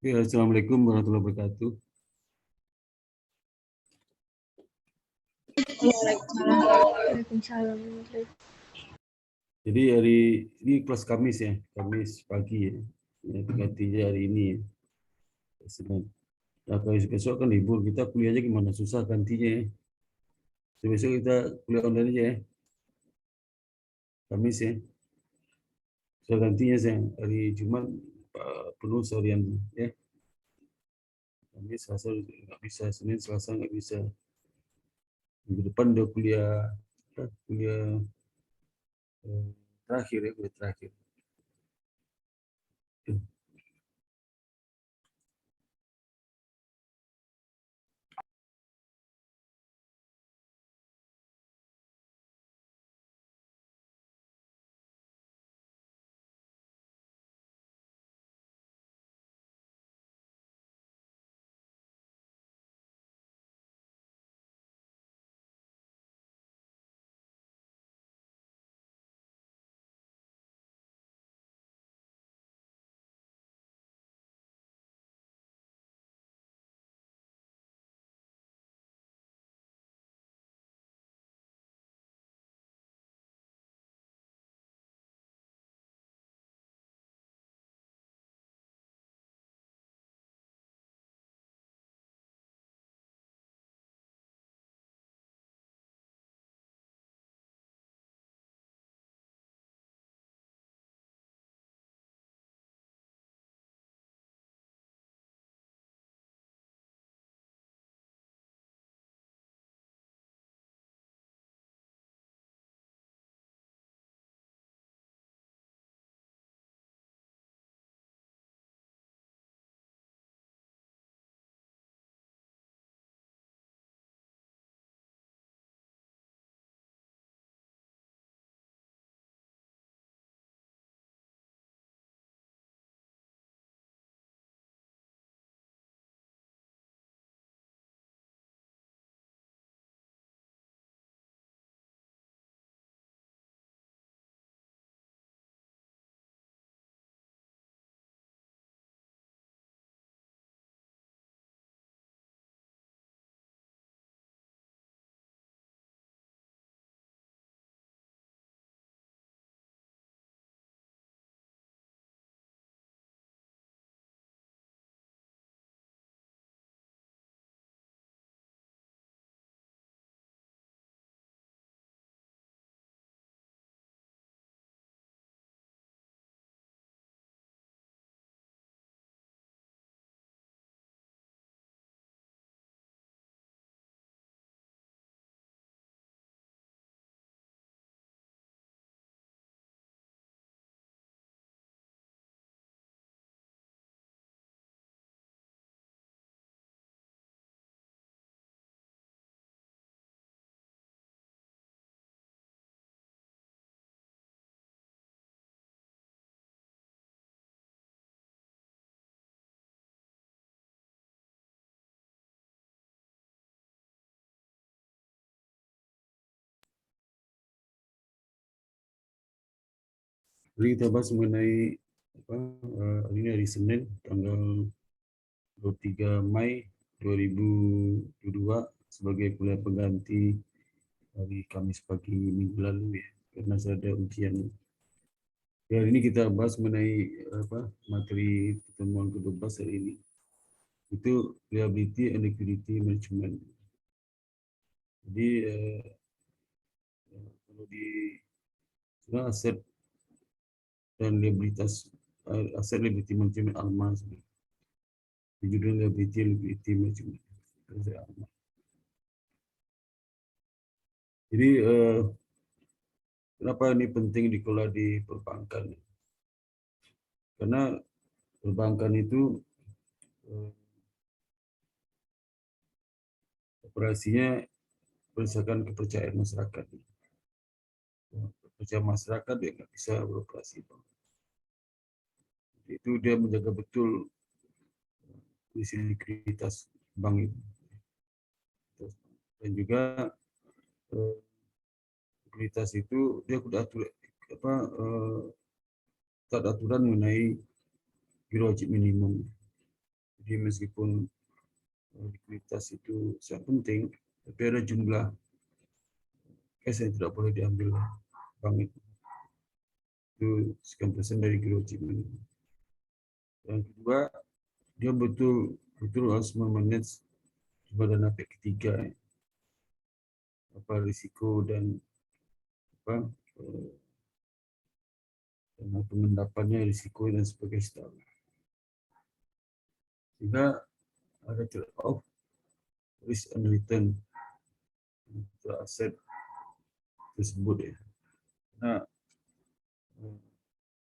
Ya, Assalamualaikum warahmatullahi wabarakatuh. Waalaikumsalam. Jadi hari ini kelas Kamis ya, Kamis pagi ya. Gantinya hari ini ya, Senin. Nah, kalau besok kan libur, kita kuliahnya gimana? Susah gantinya ya. So, besok kita kuliah online aja ya, Kamis ya. So, gantinya saya hari Jumat penuh seharian ya. Kamis, Selasa nggak bisa, Senin, Selasa nggak bisa. Minggu depan udah kuliah terakhir ya, kuliah terakhir. Jadi kita bahas mengenai ini hari Senin tanggal 23 Mei 2022 sebagai kuliah pengganti hari Kamis pagi minggu lalu ya, karena saya ada ujian. Ya, hari ini kita bahas mengenai materi pertemuan ke-12 hari ini. Itu liability and liquidity management. Jadi kalau di aset dan liabilitas, aset liability management ALMA, di judul liability management. Jadi kenapa ini penting dikelola di perbankan? Karena perbankan itu operasinya berdasarkan kepercayaan masyarakat. Kepercayaan masyarakat dia nggak bisa beroperasi. Itu dia menjaga betul kondisi likuiditas bank itu. Dan juga likuiditas itu dia sudah tak ada aturan mengenai giro wajib minimum. Jadi meskipun likuiditas itu sangat penting, tapi ada jumlah cash yang tidak boleh diambil bank itu sekian persen dari giro achievement. Yang kedua, dia betul harus memanage dana pihak ketiga, apa risiko dan apa pengendapannya, risiko dan sebagainya. Sehingga ada trade-off risk and return untuk aset tersebut ya. Nah,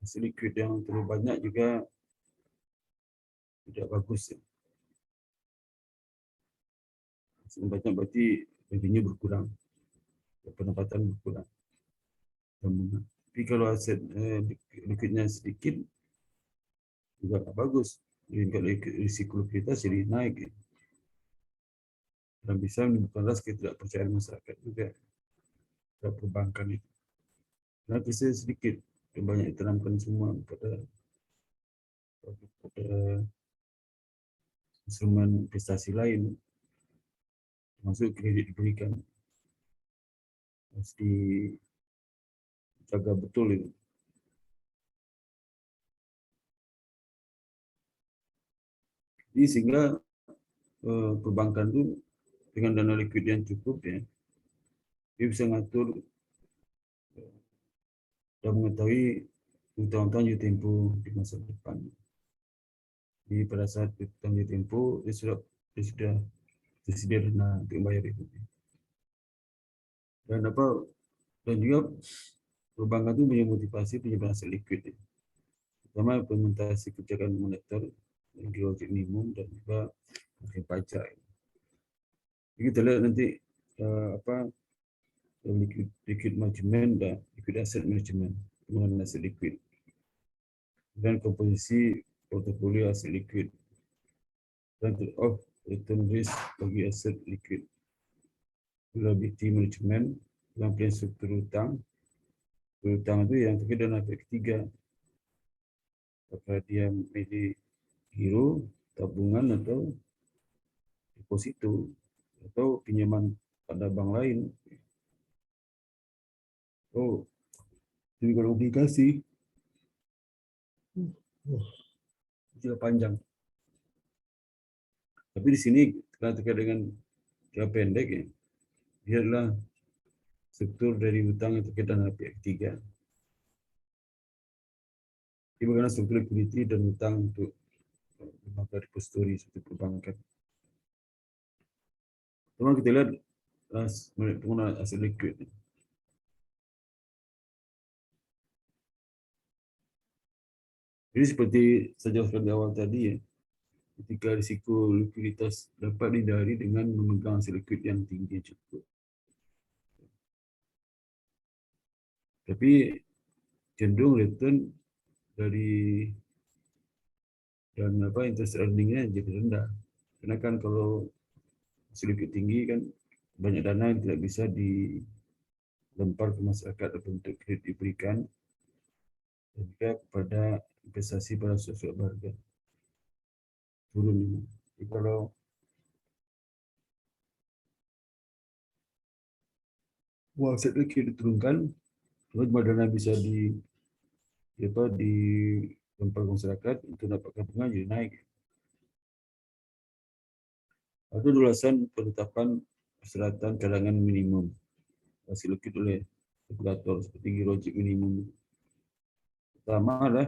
hasil liquid yang terlalu banyak juga tidak bagus ya. Hasil banyak berarti revenue berkurang, pendapatan berkurang. Tapi kalau aset liquidnya sedikit juga tak bagus. Jadi risiko likuiditas jadi naik ya. Dan bisa menimbulkan rasa ketidakpercayaan masyarakat juga terhadap perbankan itu. Nah, kisah sedikit yang banyak ditanamkan semua pada instrumen investasi lain, termasuk kredit diberikan, harus dijaga betul itu. Jadi sehingga perbankan itu dengan dana likuid yang cukup ya, dia bisa ngatur dan mengetahui utang-utang jatuh tempo di masa depan. Jadi pada saat utang jatuh tempo, dia sudah tersedia dana untuk membayar itu. Dan juga perbankan itu punya motivasi penyebaran aset likuid, terutama implementasi kebijakan moneter yang wajib minimum dan juga mungkin pajak. Jadi kita lihat nanti liquid management dan liquid asset management, pengelolaan aset liquid, dan komposisi portofolio aset liquid, dan trade-off return risk bagi aset liquid, liability management, pengampilan struktur hutang. Hutang itu yang terkait dengan pihak ketiga, apakah dia memilih giro, tabungan atau deposito atau pinjaman pada bank lain. Oh, jadi kalau obligasi juga panjang. Tapi di sini karena terkait dengan jangka pendek ya, dia adalah struktur dari hutang yang terkait dengan pihak ketiga. Jadi bagaimana struktur liquidity dan hutang untuk lembaga depository seperti perbankan. Teman kita lihat penggunaan aset liquid. Jadi seperti saya jelaskan di awal tadi ya, ketika risiko likuiditas dapat dihindari dengan memegang aset liquid yang tinggi cukup. Tapi cenderung return dari dan interest earning-nya jadi rendah. Karena kan kalau aset liquid tinggi kan banyak dana yang tidak bisa dilempar ke masyarakat untuk kredit diberikan dan juga kepada investasi pada suatu harga turun ini. Jadi kalau uang aset liquid diturunkan, cuma dana bisa dilempar ke masyarakat untuk dapatkan bunga jadi naik. Ada ulasan penetapan persyaratan cadangan minimum hasil liquid oleh regulator seperti giro wajib minimum. Pertama adalah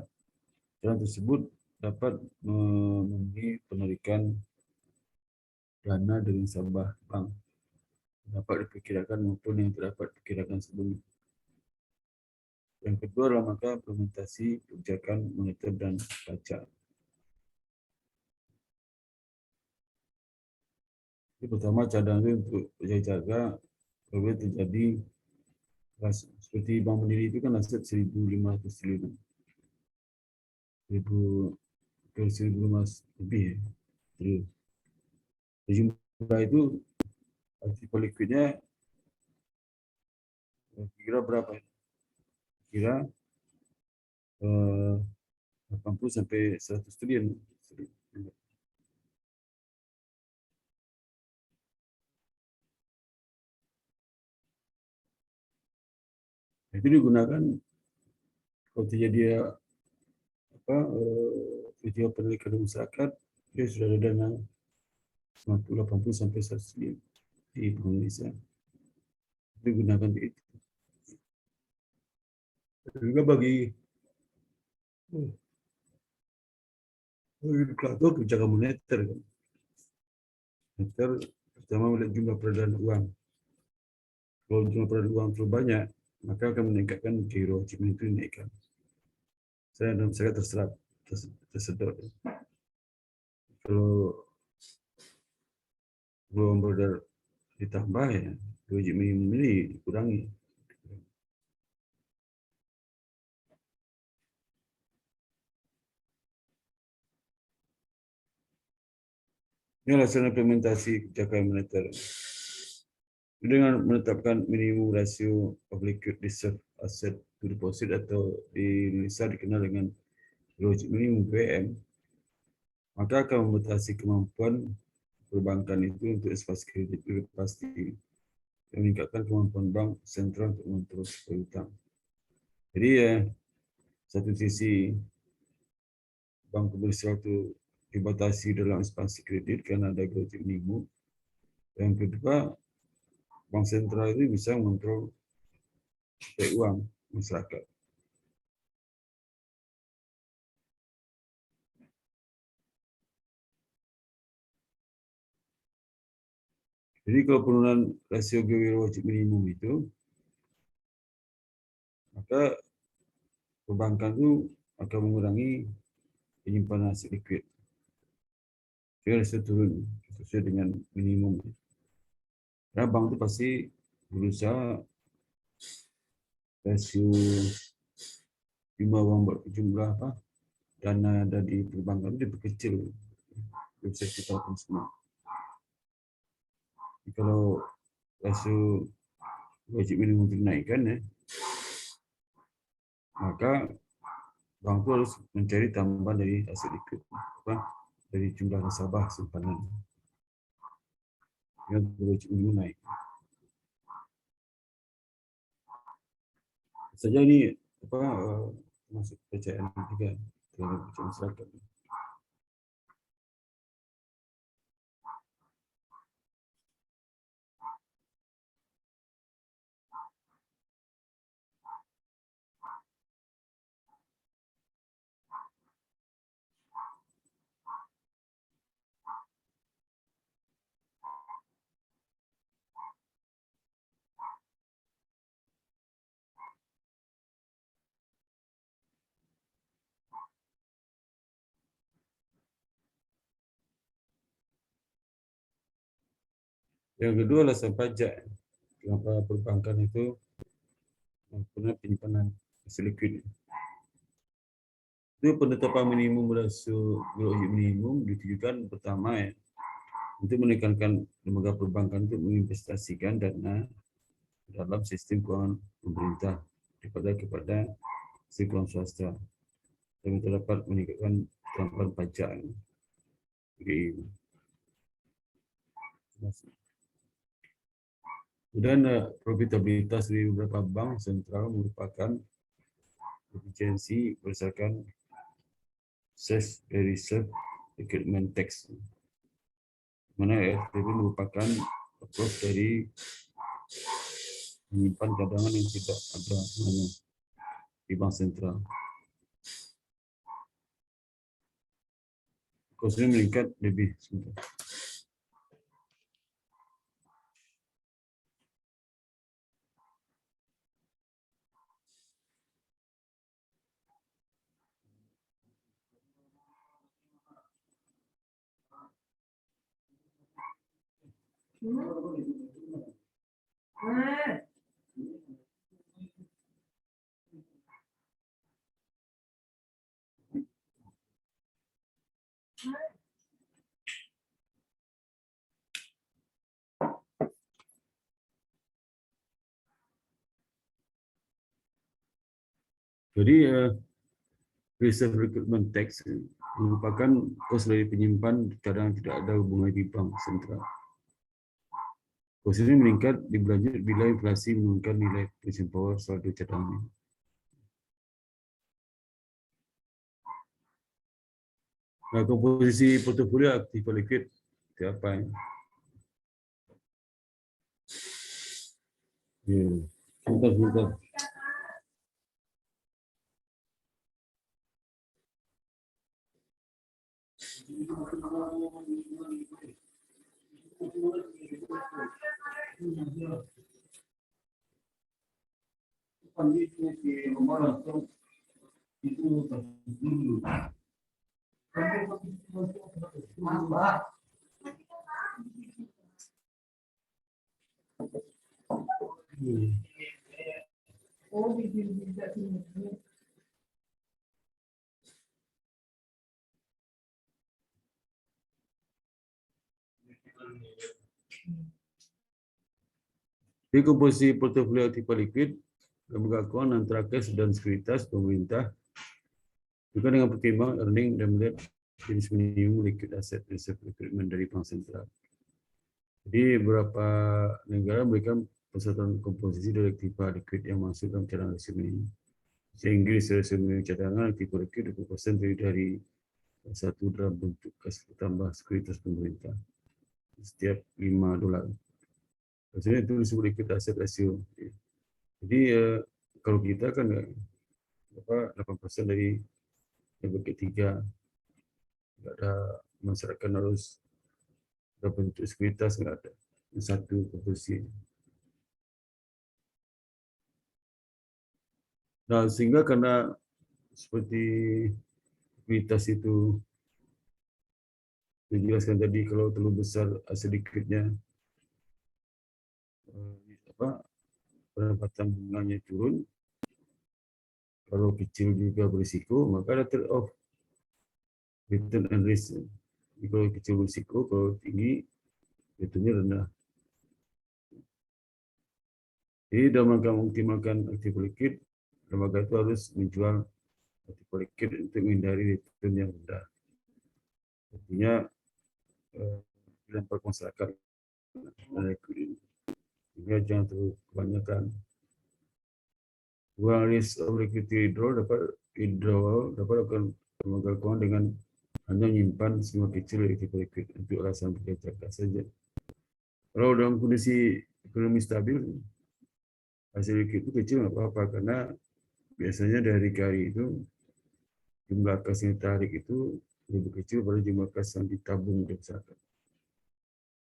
cadangan tersebut dapat memenuhi penarikan dana dari nasabah bank, dapat diperkirakan maupun yang tidak dapat diperkirakan sebelumnya. Yang kedua adalah maka implementasi kebijakan moneter dan pajak. Yang pertama cadangan untuk jaga apabila terjadi seperti Bank Mandiri itu kan aset 1.500 triliun. 1.500 lebih ya. Triliun. Jumlah itu artikel liquidnya kira berapa? Kira 80 sampai 100 triliun. Itu digunakan kalau dia video penelitian masyarakat, dia sudah ada dana 80 sampai 100 di Indonesia. Digunakan di itu. Juga bagi indikator kebijakan moneter, kan. Moneter pertama melihat jumlah peredaran uang. Kalau jumlah peredaran uang terlalu banyak, maka akan meningkatkan giro achievement itu dinaikkan. Saya tersedot. Kalau uang beredar ditambah, ya wajib minimum ini dikurangi. Ini alasan implementasi kebijakan moneter. Dengan menetapkan minimum rasio of liquid reserve asset to deposit atau di Indonesia dikenal dengan logik minimum PM, maka akan membatasi kemampuan perbankan itu untuk ekspansi kredit lebih pasti dan meningkatkan kemampuan bank sentral untuk mengontrol suku hutang. Jadi ya, satu sisi bank komersial itu dibatasi dalam ekspansi kredit karena ada logik minimum. Yang kedua, bank sentral itu bisa mengontrol uang masyarakat. Jadi kalau penurunan rasio giro wajib minimum itu, maka perbankan itu akan mengurangi penyimpanan aset likuid. Jadi rasio turun sesuai dengan minimum. Karena bank itu pasti berusaha rasio jumlah dana dari perbankan itu lebih kecil, bisa kita lakukan semua. Kalau rasio wajib minimum dinaikkan, ya, maka bank itu harus mencari tambahan dari aset likuid, dari jumlah nasabah simpanan yang wajib minimum naik. Saja ini masuk kepercayaan juga terhadap masyarakat. Yang kedua alasan pajak. Kenapa perbankan itu mempunyai penyimpanan aset likuid. Itu penetapan minimum rasio wajib minimum ditujukan pertama, ya, untuk menekankan lembaga perbankan untuk menginvestasikan dana dalam sistem keuangan pemerintah kepada sistem keuangan swasta dan dapat meningkatkan keterampilan pajak. Kemudian profitabilitas di beberapa bank sentral merupakan efisiensi berdasarkan Sales Reserve Requirement Tax, mana RTP merupakan approach dari menyimpan cadangan yang tidak ada hanya di bank sentral. Kosnya meningkat lebih sebentar. Jadi Reserve Recruitment Tax merupakan kos dari penyimpan cadangan tidak ada hubungan di bank sentral. Posisi meningkat diberlanjut bila inflasi menurunkan nilai purchasing power saldo cadangan. Nah, komposisi portofolio aktif liquid apa ya? Ya, sebentar. Di komposisi portofolio aktif liquid, lembaga keuangan antara cash dan sekuritas pemerintah juga dengan pertimbangan earning dan melihat jenis minimum liquid asset reserve requirement dari bank sentral. Jadi beberapa negara memberikan persatuan komposisi dari aktiva liquid yang masuk dalam cadangan reserve minimum. Inggris reserve minimum cadangan aktiva liquid 20% dari satu dalam bentuk kas tambah sekuritas pemerintah setiap $5. Maksudnya itu disebut liquid asset ratio. Jadi kalau kita kan 8% dari yang bagi 3, nggak ada masyarakat harus berbentuk sekuritas, nggak ada satu komposisi. Nah, sehingga karena seperti sekuritas itu dijelaskan tadi, kalau terlalu besar sedikitnya pendapatan bunganya turun, kalau kecil juga berisiko, maka ada trade off return and risk. Jadi kalau kecil berisiko, kalau tinggi returnnya rendah. Jadi dalam rangka mengoptimalkan aktif liquid, lembaga itu harus menjual aktif liquid untuk menghindari return yang rendah. Artinya dilempar masyarakat sehingga jangan terlalu kebanyakan. Uang risk of liquidity withdrawal dapat akan lembaga keuangan dengan hanya menyimpan semua kecil aktif liquid untuk alasan berjaga saja. Kalau dalam kondisi ekonomi stabil, hasil liquid itu kecil nggak apa-apa, karena biasanya dari hari itu jumlah kas yang ditarik itu lebih kecil pada jumlah kas yang ditabung di masyarakat.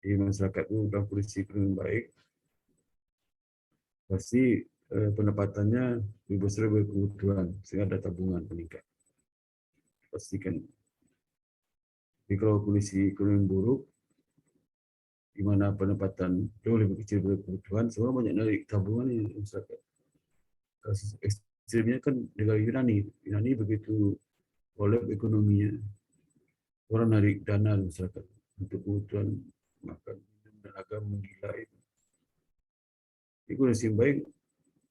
Jadi masyarakat itu dalam kondisi ekonomi baik, pasti pendapatannya lebih besar dari kebutuhan, sehingga ada tabungan meningkat. Pastikan. Jadi kalau kondisi ekonomi buruk, di mana pendapatan jauh lebih kecil dari kebutuhan, semua banyak narik tabungan yang masyarakat. Kasus ekstrimnya kan negara Yunani. Yunani begitu oleh ekonominya, orang narik dana masyarakat untuk kebutuhan makan dan agama menggila itu. Jadi kondisi baik,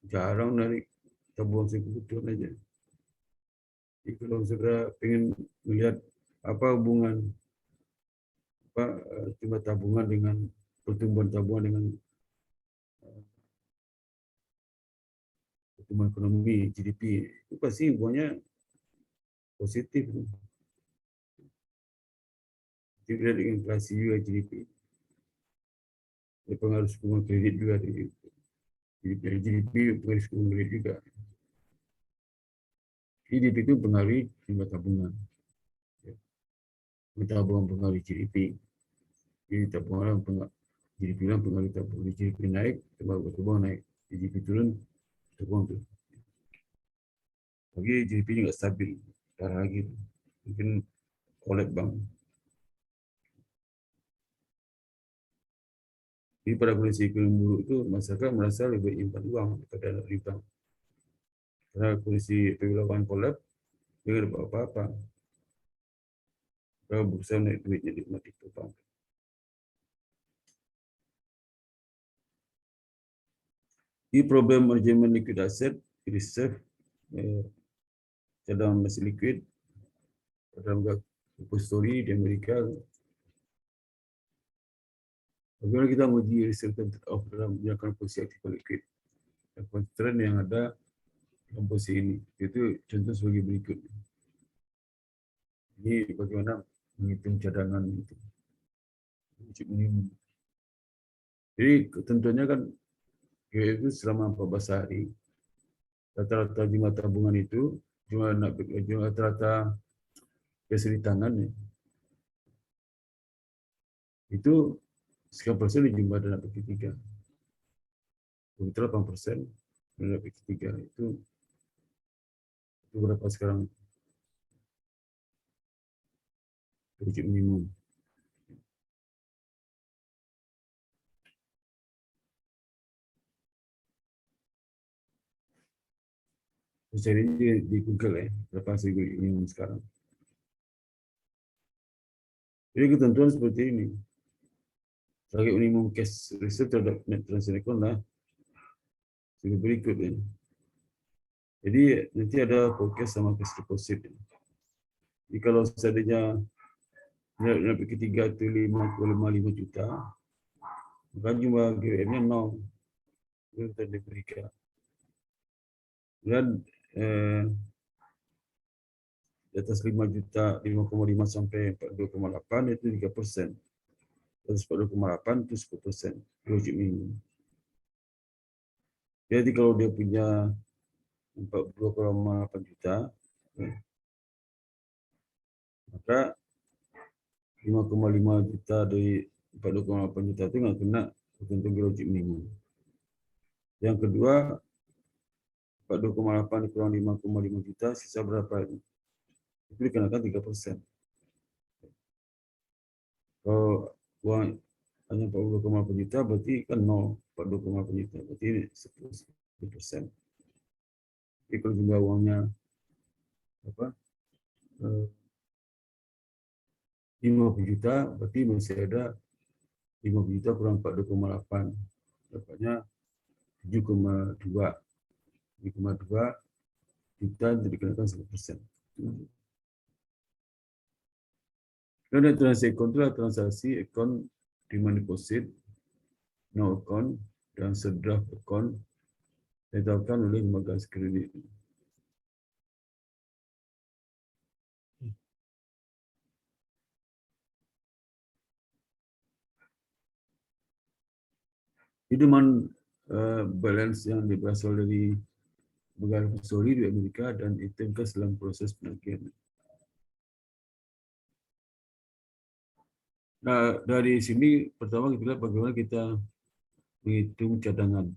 jarang narik tabungan kebutuhan aja. Jadi kalau segera pengen melihat apa hubungan jumlah tabungan dengan pertumbuhan tabungan dengan pertumbuhan ekonomi GDP, itu pasti hubungannya positif. Juga dengan inflasi juga GDP. Ada pengaruh suku bunga kredit juga dari GDP, pengaruh suku bunga kredit juga. GDP itu pengaruh jumlah tabungan. Tabungan pengaruh GDP. Jadi tabungan GDP pengaruh tabungan. GDP naik, tabungan naik. GDP turun, tabungan turun. Lagi GDP juga stabil. Parah lagi. Mungkin oleh bank. Jadi pada kondisi ekonomi buruk itu, masyarakat merasa lebih impan uang daripada di bank. Karena kondisi apabila bank kolap, dia tidak dapat apa-apa. Kalau berusaha naik duitnya di tempat itu bank. Di problem manajemen liquid asset, reserve, cadangan masih liquid, dalam story di Amerika, Bagaimana kita menguji resultant of dalam menggunakan posisi aktif liquid. Konstran yang ada dalam posisi ini. Itu contoh sebagai berikut. Ini bagaimana menghitung cadangan itu. Minimum. Jadi ketentuannya kan yaitu selama 14 hari. Rata-rata jumlah tabungan itu, jumlah rata-rata biasa di tangan ya, itu sekian persen dijumlah dalam PT3. Begitu 8% dalam PT3 itu berapa sekarang wajib minimum. Cari di Google ya, berapa hasil minimum sekarang. Jadi ketentuan seperti ini. Target minimum cash reserve terhadap net transaction account lah sebagai berikut ya. Jadi nanti ada forecast sama cash deposit. Jadi kalau seandainya net ketiga itu 5,55 juta, maka jumlah GWM-nya 0. Itu kita diberikan. Dan di atas 5 juta, 5,5 sampai 42,8 itu 3%. Di atas 42,8 itu 10%. Wajib minimum. Jadi kalau dia punya 42,8 juta, maka 5,5 juta dari 42,8 juta itu nggak kena ketentuan wajib minimum. Yang kedua, 42,8 kurang 5,5 juta, sisa berapa itu? Itu dikenakan 3%. Kalau uang hanya 42,8 juta, berarti kan 0, 42,8 juta, berarti 10%. Jadi kalau jumlah uangnya apa, 50 juta, berarti masih ada 50 juta kurang 42,8, dapatnya 7,2. 7,2 juta dikenakan 10%. Dan transaksi account itu adalah transaksi account demand deposit, no account, dan draft account ditetapkan oleh lembaga kredit. Itu demand balance yang berasal dari negara Missouri di Amerika dan ditemukan dalam proses penagihan. Nah, dari sini pertama kita lihat bagaimana kita menghitung cadangan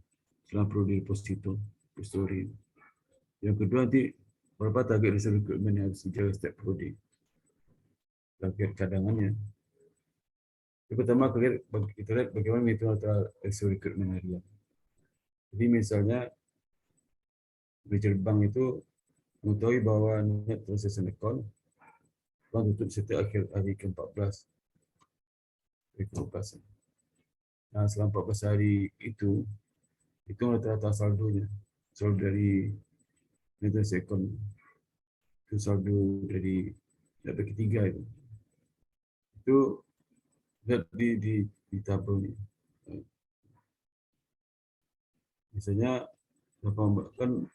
selama periode deposito Missouri. Yang kedua nanti berapa target reserve recruitment yang harus dijaga setiap periode. Target cadangannya. Yang pertama kita lihat bagaimana menghitung antara reserve recruitment harian. Jadi misalnya manajer bank itu mengetahui bahwa net transaction account bank tutup setiap akhir hari ke-14. Nah, selama 14 hari itu rata-rata saldonya. Saldo dari net transaction account itu saldo dari data ketiga itu. Itu lihat di tabel ini. Misalnya kan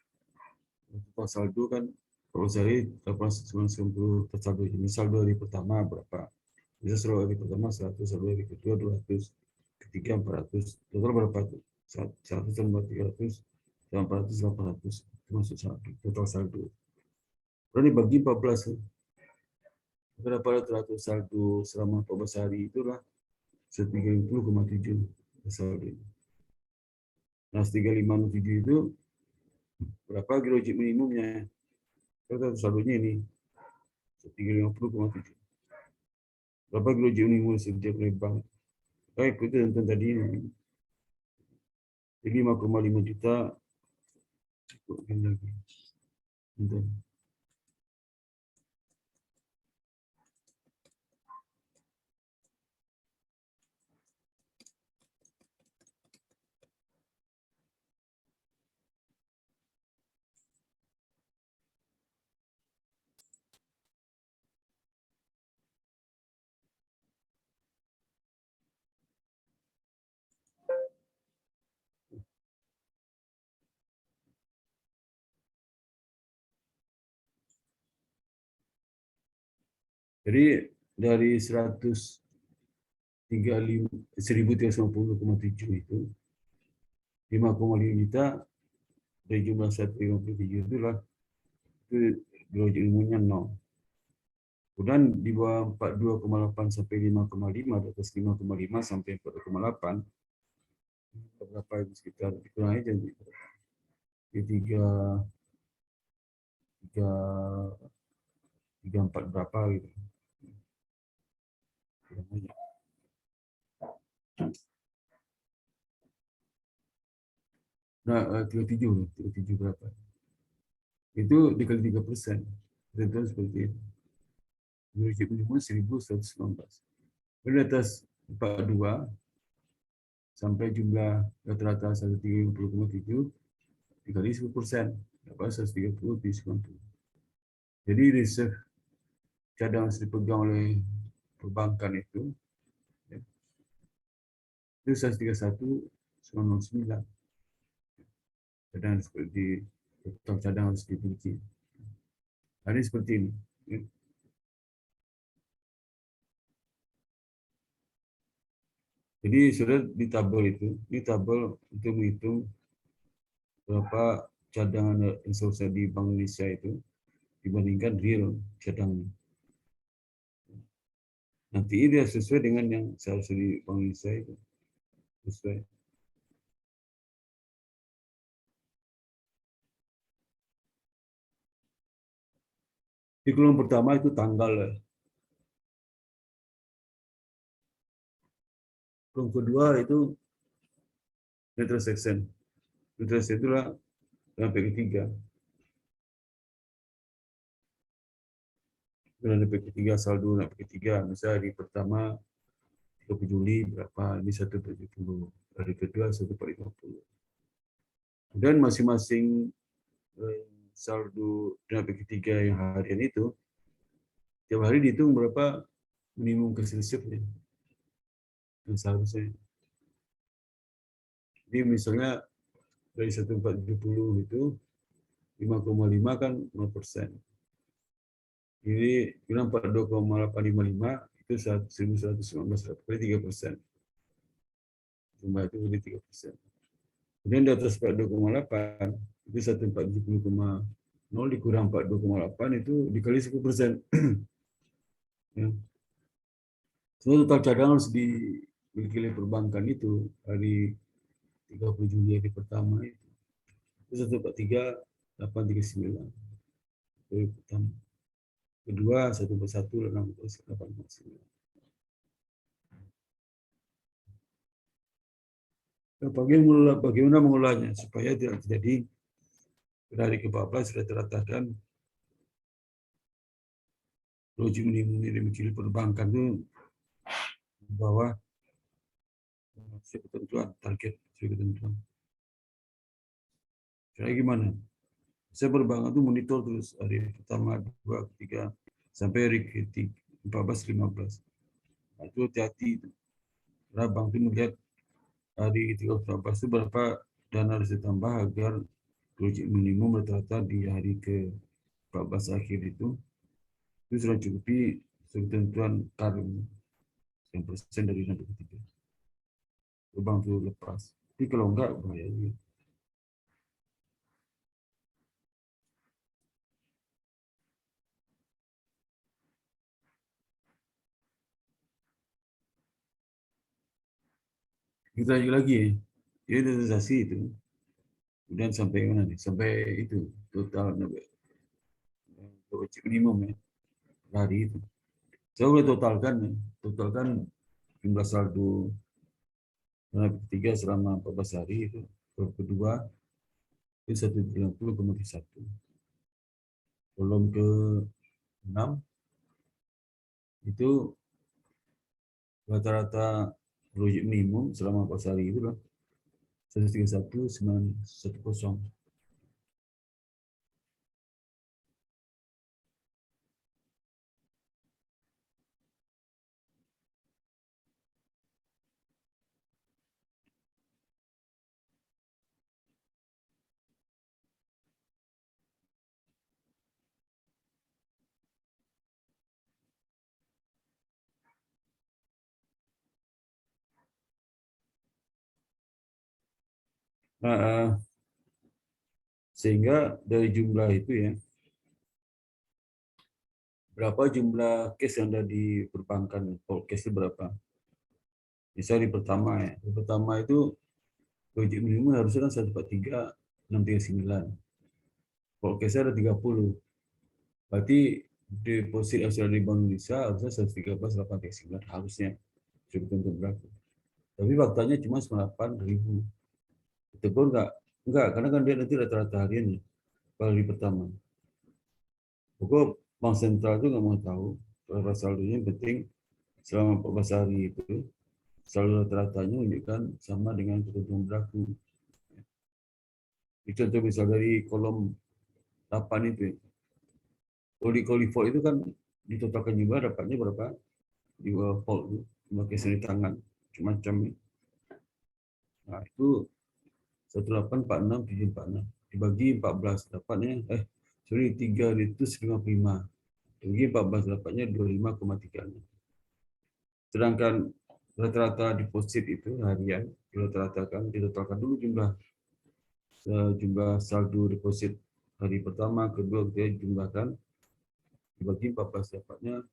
total saldo kan kalau cari 890 saldo ini saldo hari pertama berapa? Bisa saldo hari pertama 100, saldo hari kedua 200, ketiga 400, total berapa tuh? 100 tambah 300, 400, 800, itu masuk saldo, total saldo. Kalau dibagi 14, berapa rata-rata saldo selama 14 hari itulah 130,7 saldo. Nah, 357 itu berapa wajib minimumnya? Total saldonya ini 350,7. Berapa wajib minimum setiap bank? Baik, itu tentang tadi ini. Jadi 5,5 juta cukupkan lagi. Bentar. Jadi dari 1.350,7 itu 5,5 juta dari jumlah 157 itulah itu geologi ilmunya 0. Kemudian di bawah 42,8 sampai 5,5, di atas 5,5 sampai 4,8, berapa itu sekitar kurang aja di tiga tiga empat berapa gitu. Nah, 37 berapa? Itu dikali 3%. Tentuan seperti itu. Geologi ilmu 1.119. Di atas 42 sampai jumlah rata-rata 130,7 dikali 10%, dapat 130 di 90. Jadi reserve cadangan yang dipegang oleh perbankan itu, ya, itu 131,9. Cadangan seperti total cadangan harus dimiliki. Hari seperti ini. Ya. Jadi sudah di tabel itu, di tabel untuk menghitung berapa cadangan yang selesai di Bank Indonesia itu dibandingkan real cadangan. Nanti dia sesuai dengan yang seharusnya di Bank Indonesia itu. Sesuai. Di kolom pertama itu tanggal. Kolom kedua itu neutral section. Neutral section itulah sampai ketiga. Dan sampai ketiga saldo sampai ketiga. Misalnya di pertama 30 Juli berapa, ini 1,70. Hari kedua 1,50. Dan masing-masing saldo dan sampai ketiga yang harian itu tiap hari dihitung berapa minimum cash reserve-nya yang seharusnya. Jadi misalnya dari 1,470 itu 5,5 kan 0%. Jadi bilang 42,855 itu 1.119 kali 3%. Jumlah itu jadi 3%. Kemudian di atas 42,8 itu 1,470,0 dikurang 42,8 itu dikali 10%. Ya. Semua total cadangan harus dimiliki oleh perbankan itu hari 30 Juli hari pertama itu 1,43,839 hari pertama. Kedua 1,1,6,849. Nah, bagaimana mengolahnya supaya tidak terjadi dari ke-14 sudah teratakan logik minimum dimiliki perbankan itu di bawah ketentuan target ketentuan. Saya gimana? Saya perbankan itu monitor terus hari pertama, dua, ketiga, sampai hari ketiga 14, 15. Nah, itu hati-hati. Karena bank itu melihat hari 13 itu berapa dana harus ditambah agar logik minimum rata-rata di hari ke-14 akhir itu sudah cukupi ketentuan tarif yang persen dari nanti ketiga. Bank itu lepas. Tapi kalau enggak bahaya juga. Kita lanjut lagi ya. Jadi transaksi itu. Kemudian sampai mana nih? Sampai itu total wajib minimum ya hari itu. Saya boleh totalkan ya. Totalkan jumlah saldo ketiga selama 14 hari itu. Kedua itu 130,1. Kolom ke 6 itu rata-rata wajib minimum selama 14 hari itu lah 131,910. Nah, sehingga dari jumlah itu ya, berapa jumlah case yang ada di perbankan, case itu berapa? Misalnya di pertama itu wajib minimum harusnya kan 143.639. Case ada 30. Berarti deposit asal di Bank Indonesia harusnya 113.839 harusnya cukup untuk berlaku. Tapi faktanya cuma 98.000. Itu pun enggak, karena kan dia nanti rata-rata harian ya. Kalau di pertama. Pokok Bank Sentral itu nggak mau tahu berapa saldonya, yang penting selama 14 hari itu saldo rata-ratanya menunjukkan sama dengan ketentuan berlaku. Itu contoh misal dari kolom 8 itu. Kalau di default itu kan ditotalkan juga dapatnya berapa di default itu, pakai seri tangan macam-macam. Nah itu 1846746 dibagi 14 dapatnya 355 dibagi 14 dapatnya 25,36. Sedangkan rata-rata deposit itu harian ditotalkan dulu jumlah saldo deposit hari pertama, kedua, ketiga jumlahkan dibagi 14 dapatnya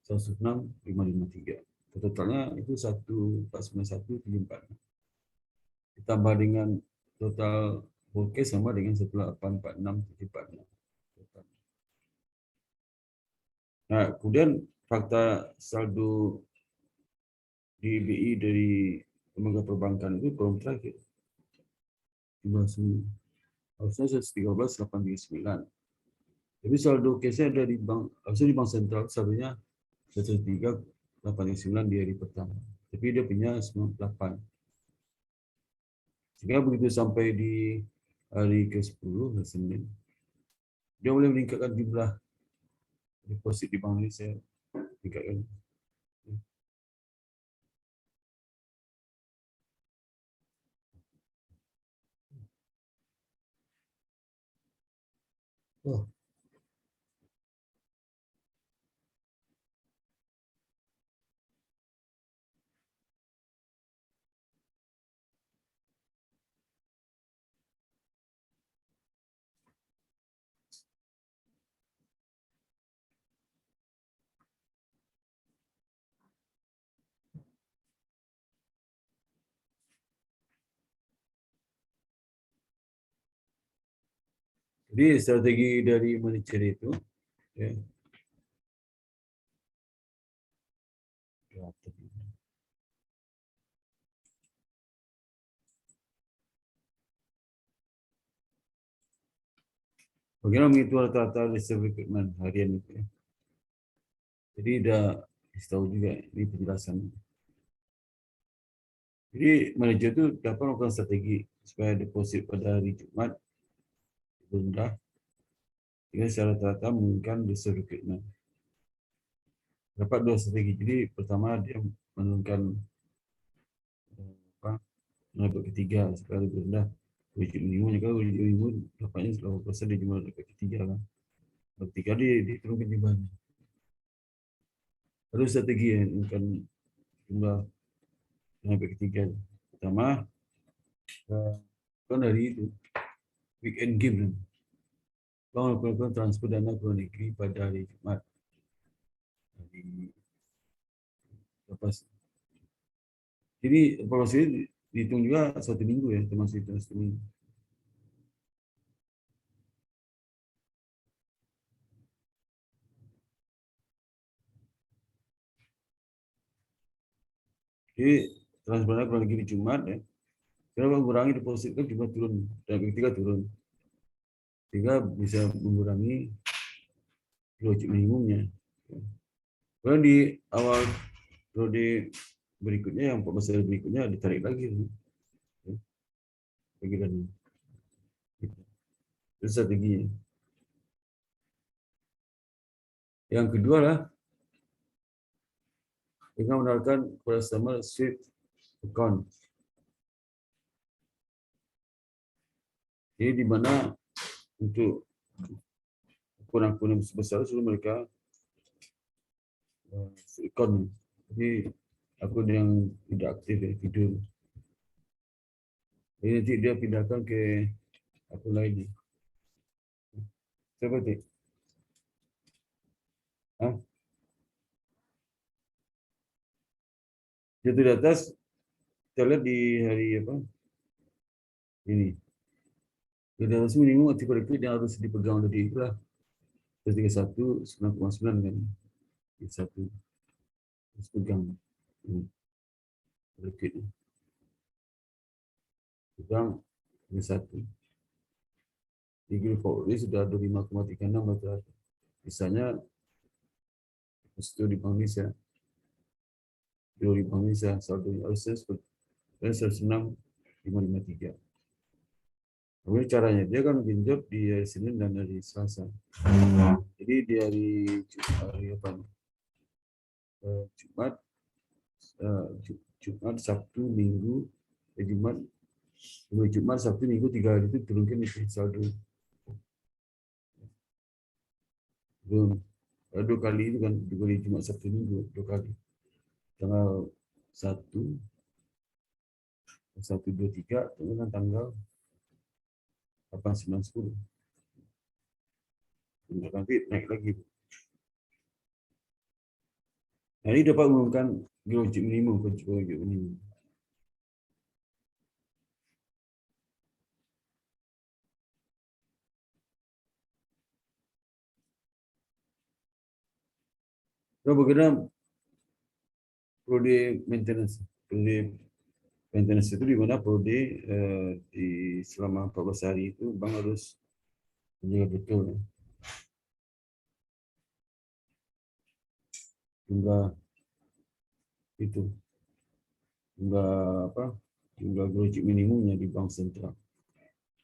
106.553. Totalnya itu 1491746. Ditambah dengan total forecast sama dengan 1846746. Nah, kemudian fakta saldo di BI dari lembaga perbankan itu belum terakhir. Harusnya 113.839. Tapi saldo cash ada di bank, harusnya di bank sentral saldonya 113.839 di hari pertama. Tapi dia punya 98. Sehingga begitu sampai di hari ke-10, hari Senin, dia boleh meningkatkan jumlah deposit di Bank Indonesia. Tingkatkan. Oh. Jadi strategi dari manajer itu, ya, bagaimana menghitung rata-rata reserve recruitment harian itu ya. Jadi udah tahu juga ini penjelasan. Jadi manajer itu dapat melakukan strategi supaya deposit pada hari Jumat rendah dengan secara rata-rata menggunakan reserve recruitment. Dapat dua strategi. Jadi pertama dia menurunkan menurut ketiga supaya lebih rendah wujud minimum. Kalau wujud minimum dapatnya 80% di jumlah ketiga kan. Ketiga diturunkan jumlahnya. Lalu strategi yang menurunkan jumlah sampai ketiga. Pertama kan hari itu weekend game kan. Kau melakukan transfer dana ke luar negeri pada hari Jumat. Hari lepas. Jadi evaluasi dihitung juga 1 minggu ya, termasuk itu 1 minggu. Jadi transfernya kurang lebih di Jumat ya. Kalau mengurangi deposit kan cuma turun, dan ketiga turun. Sehingga bisa mengurangi wajib minimumnya. Kalau di awal periode berikutnya, yang 14 hari berikutnya ditarik lagi. Bagi dana. Itu strateginya. Yang kedua lah, dengan menawarkan customer sweep account. Jadi di mana untuk akun-akun yang sebesar itu mereka account. Jadi akun yang tidak aktif ya, tidur. Jadi nanti dia pindahkan ke akun lain. Siapa tu? Ah, jatuh di atas, kita lihat di hari apa? Ini. Di atas minimum artikel itu yang harus dipegang tadi itulah 31 9,9 kan. Satu harus pegang. Hmm. Sedikit. Pegang ini satu. Di grup Polri sudah ada 5,36 rata-rata. Sisanya itu di Bank Indonesia. Di Bank Indonesia saldo harusnya seperti 106,553. Kemudian caranya dia kan genjot di hari Senin dan hari Selasa. Jadi di hari apa? Jumat, Jumat, Sabtu, Minggu, Jumat, Jumat, Sabtu, Minggu 3 hari itu turunkan itu saldo. Turun. 2 kali itu kan 2 kali Jumat, Sabtu, Minggu 2 kali. Tanggal 1, 1, 2, 3, kemudian tanggal 8, 9, 10. Nanti naik lagi. Nah, ini dapat mengumumkan wajib minimum, wajib minimum. So, bagaimana prode maintenance? Prode maintenance itu di mana prode di selama 14 hari itu bank harus menjaga betul ya. Jumlah itu, jumlah apa? Jumlah wajib minimumnya di bank sentral.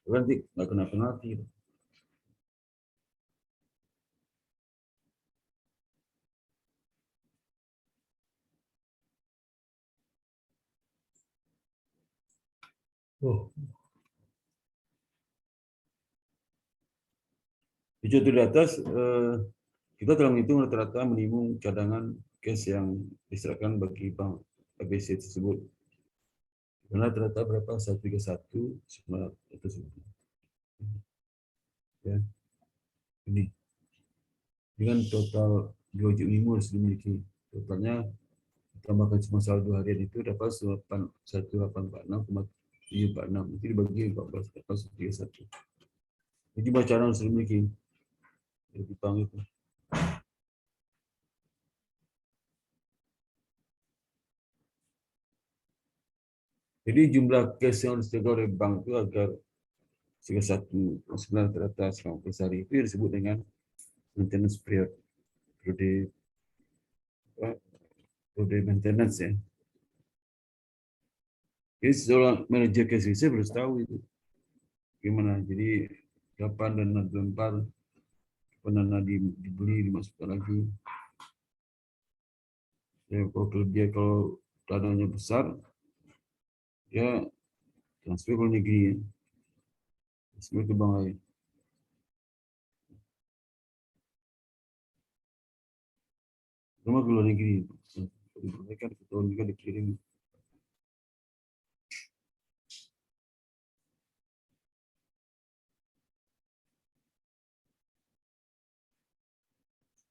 Nanti nggak kena penalti. Oh. Di contoh di atas, kita telah menghitung rata-rata minimum cadangan cash yang diserahkan bagi bank ABC tersebut. Karena rata-rata berapa? 131, 900. Ya, ini dengan total 2 wajib minimum harus dimiliki. Totalnya tambahkan cuma saldo harian itu dapat 1846,746. Itu dibagi 14, dapat 131. Jadi bacaan harus dimiliki di bank itu. Jadi jumlah cash yang harus dijaga oleh bank itu agar 1,9 rata 90 hari itu disebut dengan maintenance period, periode maintenance ya. Jadi seorang manajer cash reserve harus tahu itu gimana. Jadi kapan dana dilempar, kapan dana dibeli, dimasukkan lagi. Ya, kalau dananya besar, ya transfer ke negeri, transfer ke bank lain. Rumah ke luar negeri, mereka ketahuan juga dikirim.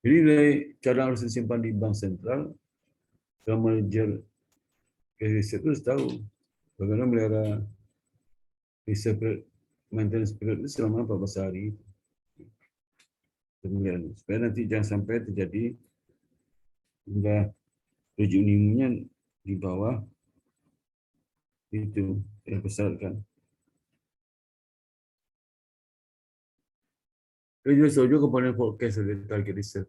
Jadi dari cara harus disimpan di bank sentral, dan manajer cash reserve itu tahu bagaimana melihara reserve maintenance period itu selama 14 hari. Supaya nanti jangan sampai terjadi jumlah rujuk minimumnya di bawah itu yang besarkan. Jadi juga setuju komponen forecast dari target reserve.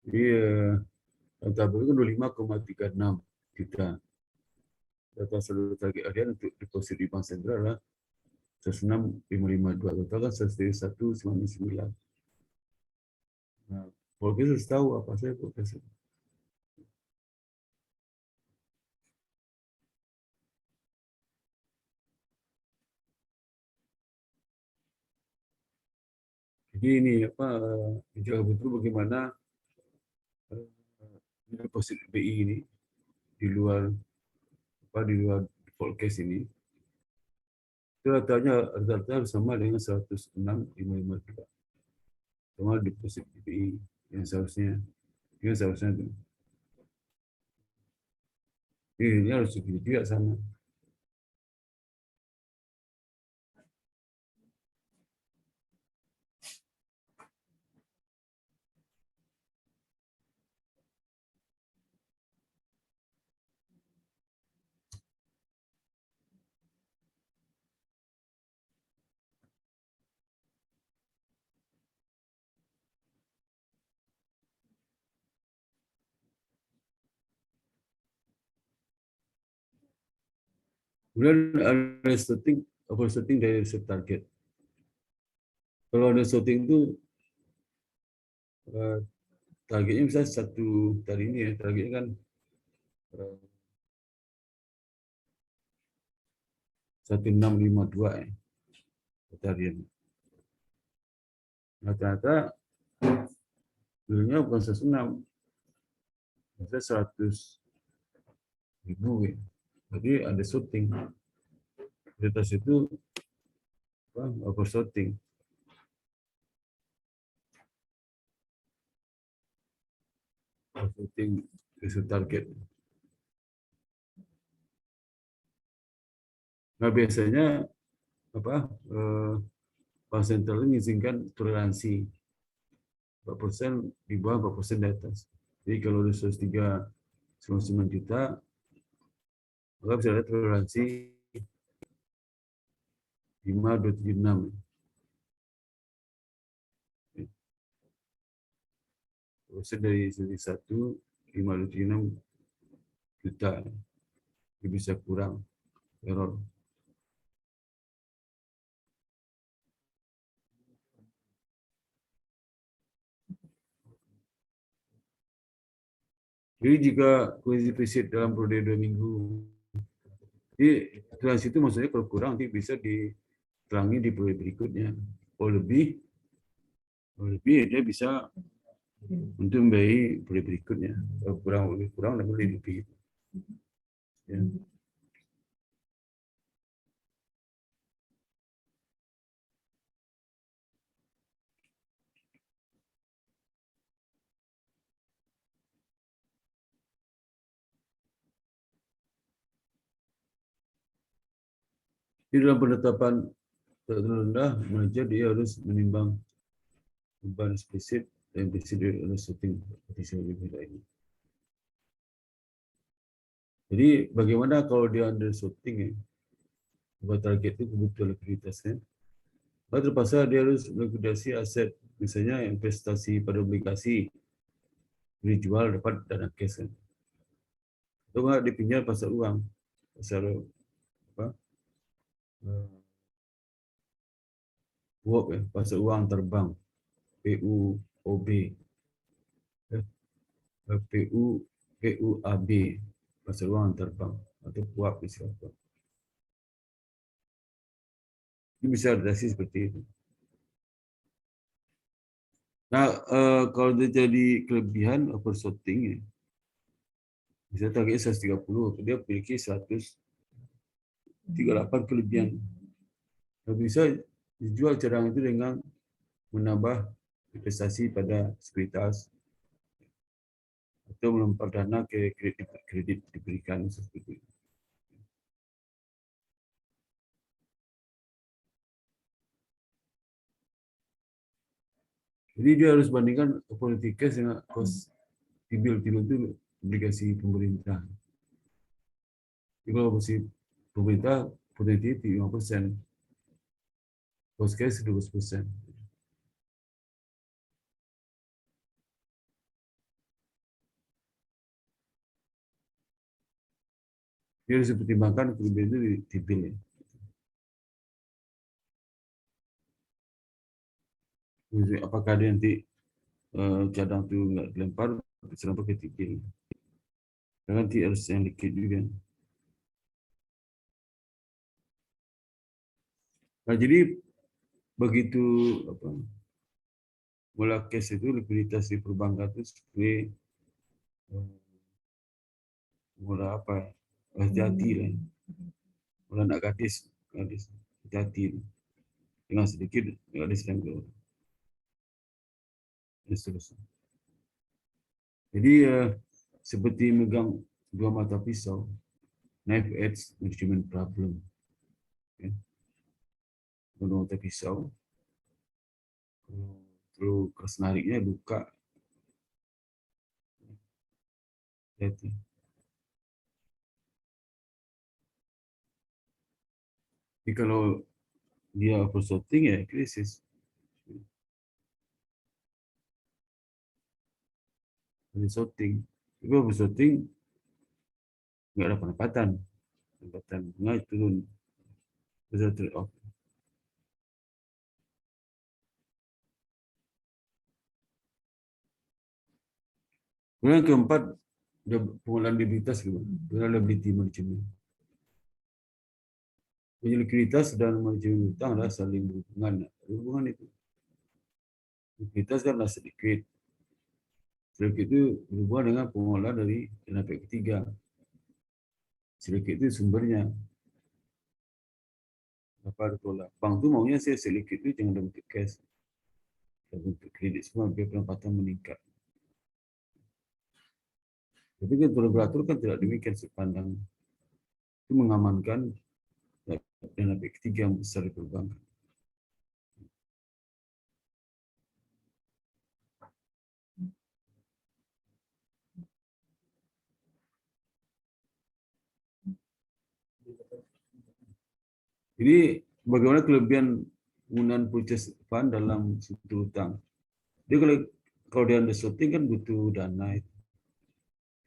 Jadi tabel itu 25,36 juta. Data seluruh target harian untuk deposit di bank sentral adalah 106,552. Total kan 101,99. Nah, forecast harus tahu apa saja forecast. Jadi ini apa menjaga betul bagaimana deposit BI ini di luar di luar forecast ini, itu rata-rata sama dengan 106,55 sama deposit PPI yang seharusnya itu. Ini harus juga sama. Kemudian ada overshooting dari set target. Kalau ada shooting itu targetnya bisa satu tadi ini ya, targetnya kan 1652 ya, tarian. Rata-rata dulunya bukan 106, bisa 100.000 ya. Jadi ada shooting. Di atas itu overshooting. Overshooting isu target. Nah biasanya Bank Sentral mengizinkan toleransi 4% di bawah 4% di atas. Jadi kalau di 103,9 juta, maka bisa ada toleransi 5,276. Persen dari 1,576 juta, itu bisa kurang error. Jadi jika kondisi defisit dalam periode 2 minggu, jadi toleransi itu maksudnya kalau kurang nanti bisa diterangi di periode berikutnya. Kalau lebih dia bisa untuk membayar periode berikutnya. Kalau kurang dan lebih. Ya. Di dalam penetapan terendah, manajer dia harus menimbang beban eksplisit dan implisit dari setting potensi lebih ini. Jadi bagaimana kalau dia under shooting ya, buat target itu kebutuhan likuiditasnya, maka terpaksa dia harus melikuidasi aset, misalnya investasi pada obligasi, dijual dapat dana cash kan. Atau nggak dipinjam pasar uang, pasar apa? Uang ya, pasar uang terbang, PUOB, PUAB, pasar uang terbang atau PUAP misalnya. Ini bisa redaksi seperti itu. Nah, kalau dia jadi kelebihan overshooting, ya, misalnya targetnya 130, dia memiliki 138 kelebihan. Nah, bisa dijual cadangan itu dengan menambah investasi pada sekuritas atau melempar dana ke kredit diberikan seperti itu. Jadi dia harus bandingkan opportunity cash dengan cost T-bill itu obligasi pemerintah. Jadi kalau obligasi pemerintah opportunity 5%, cost cash 12%. Dia harus dipertimbangkan kelebihan itu di T-bill ya. Apakah dia nanti cadang itu nggak dilempar, bisa pakai T-bill. Karena nanti harus yang liquid juga. Nah, jadi begitu mula cash itu likuiditas di perbankan itu seperti mula hati-hati lah. Kalau anak gadis hati-hati dengan sedikit gadis yang keluar. Dan seterusnya. Jadi seperti megang dua mata pisau, knife edge management problem. Ya. Dua mata pisau, terlalu keras nariknya luka. Hati. Jadi kalau dia overshooting ya krisis. Overshooting, tapi overshooting nggak ada penempatan bunga turun, bisa trade off. Kemudian yang keempat, pengelolaan likuiditas, reliability management. Likuiditas dan manajemen utang adalah saling berhubungan. Hubungan itu. Likuiditas kan aset liquid. Liquid itu berhubungan dengan pengelolaan dari dana pihak ketiga. Liquid itu sumbernya. Apa ditolak? Bank itu maunya saya liquid itu jangan dalam bentuk cash. Dalam bentuk kredit semua biar pendapatan meningkat. Tapi kan regulator kan tidak demikian sepandang. Itu mengamankan dana pihak ketiga yang besar di perbankan. Jadi bagaimana kelebihan penggunaan purchase fund dalam struktur utang? Jadi kalau dia undershooting kan butuh dana.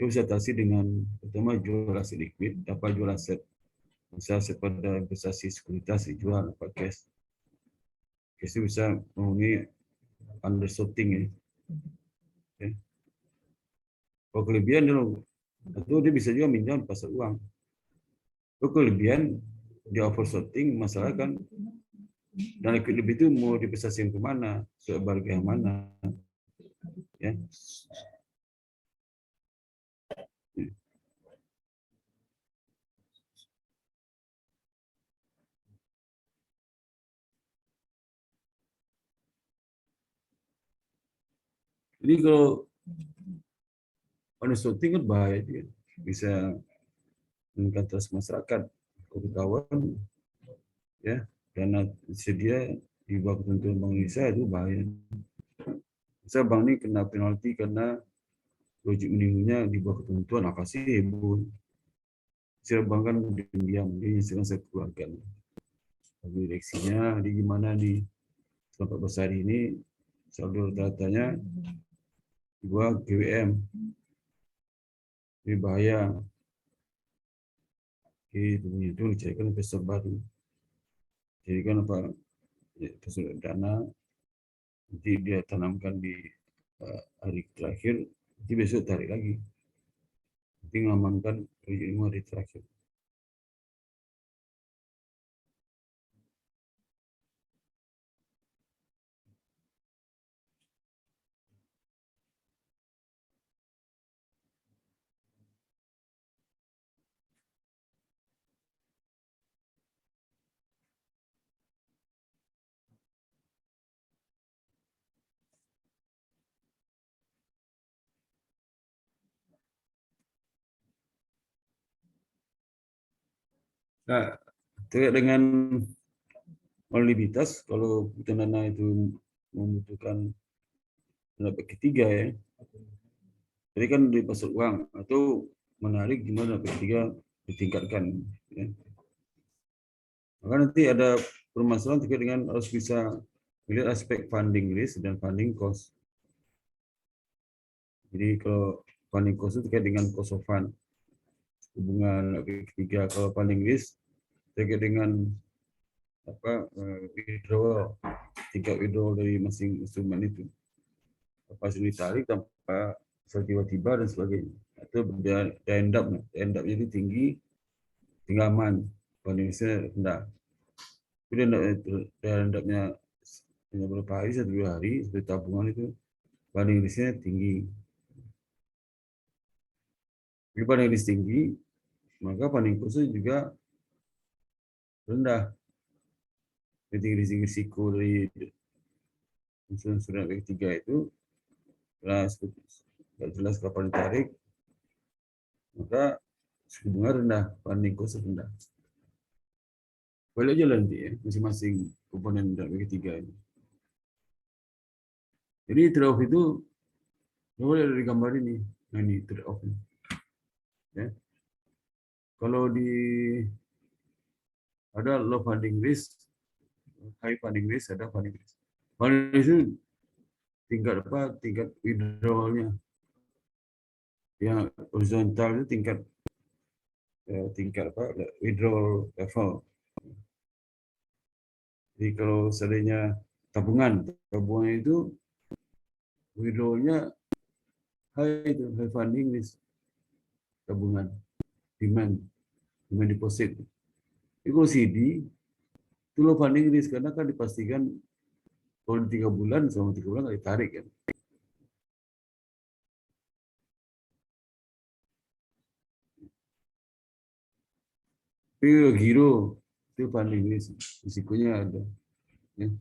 Dia bisa atasi dengan pertama jual aset liquid, dapat jual aset. Bisa aset pada investasi sekuritas dijual dapat cash. Cash itu bisa memenuhi undershooting ya. Okay. Kalau kelebihan dia bisa juga minjam di pasar uang. Kalau kelebihan dia overshooting, masalah kan dan liquid lebih itu mau divestasi yang kemana, sebagai yang mana, ya. Jadi kalau undershooting kan bahaya dia, bisa meningkat terus masyarakat, ketahuan, ya, dana sedia di bawah ketentuan Bank Indonesia itu bahaya. Bisa bank ini kena penalti karena logik menimbulnya di bawah ketentuan apa sih heboh. Saya bank kan diam, dia sedang saya keluarkan. Bagi direksinya, di gimana di tempat besar ini, saldo rata-ratanya dua GWM, ini bahaya. Itu dicarikan investor baru. Jadi kan apa? Investor dana nanti dia tanamkan di hari terakhir, nanti besok tarik lagi. Nanti ngamankan hari terakhir. Nah, terkait dengan validitas, kalau dana itu membutuhkan pendapat ketiga ya, jadi kan di pasar uang atau menarik gimana pendapat ketiga ditingkatkan. Ya. Maka nanti ada permasalahan terkait dengan harus bisa melihat aspek funding risk dan funding cost. Jadi kalau funding cost itu terkait dengan cost of fund, hubungan ketiga. Kalau funding risk terkait dengan withdrawal, tingkat withdrawal dari masing instrumen itu. Apa sudah ditarik tanpa tiba-tiba dan sebagainya. Atau dia end up jadi tinggi, tinggal aman, funding risknya rendah. Tapi dia end up-nya hanya beberapa hari, 1-2 hari, seperti tabungan itu, funding risknya tinggi. Jadi funding risk tinggi, maka funding cost juga rendah. Jadi risiko dari surat ketiga itu jelas, jelas kapan ditarik, maka suku bunga rendah, funding cost rendah. Balik aja nanti ya, masing-masing komponen dari ketiga ini. Jadi trade-off itu boleh dari gambar ini. Nah ini trade-off ini. Ya. Kalau di ada low funding risk, high funding risk, ada funding risk. Funding risk itu tingkat apa? Tingkat withdrawalnya. Yang horizontal itu tingkat apa? Withdrawal level. Jadi kalau seandainya tabungan itu withdrawalnya high funding risk tabungan, demand deposit. Itu kalau CD itu low funding risk karena kan dipastikan kalau 3 bulan selama 3 bulan nggak ditarik kan. Tapi giro itu funding risk, risikonya ada. Ya.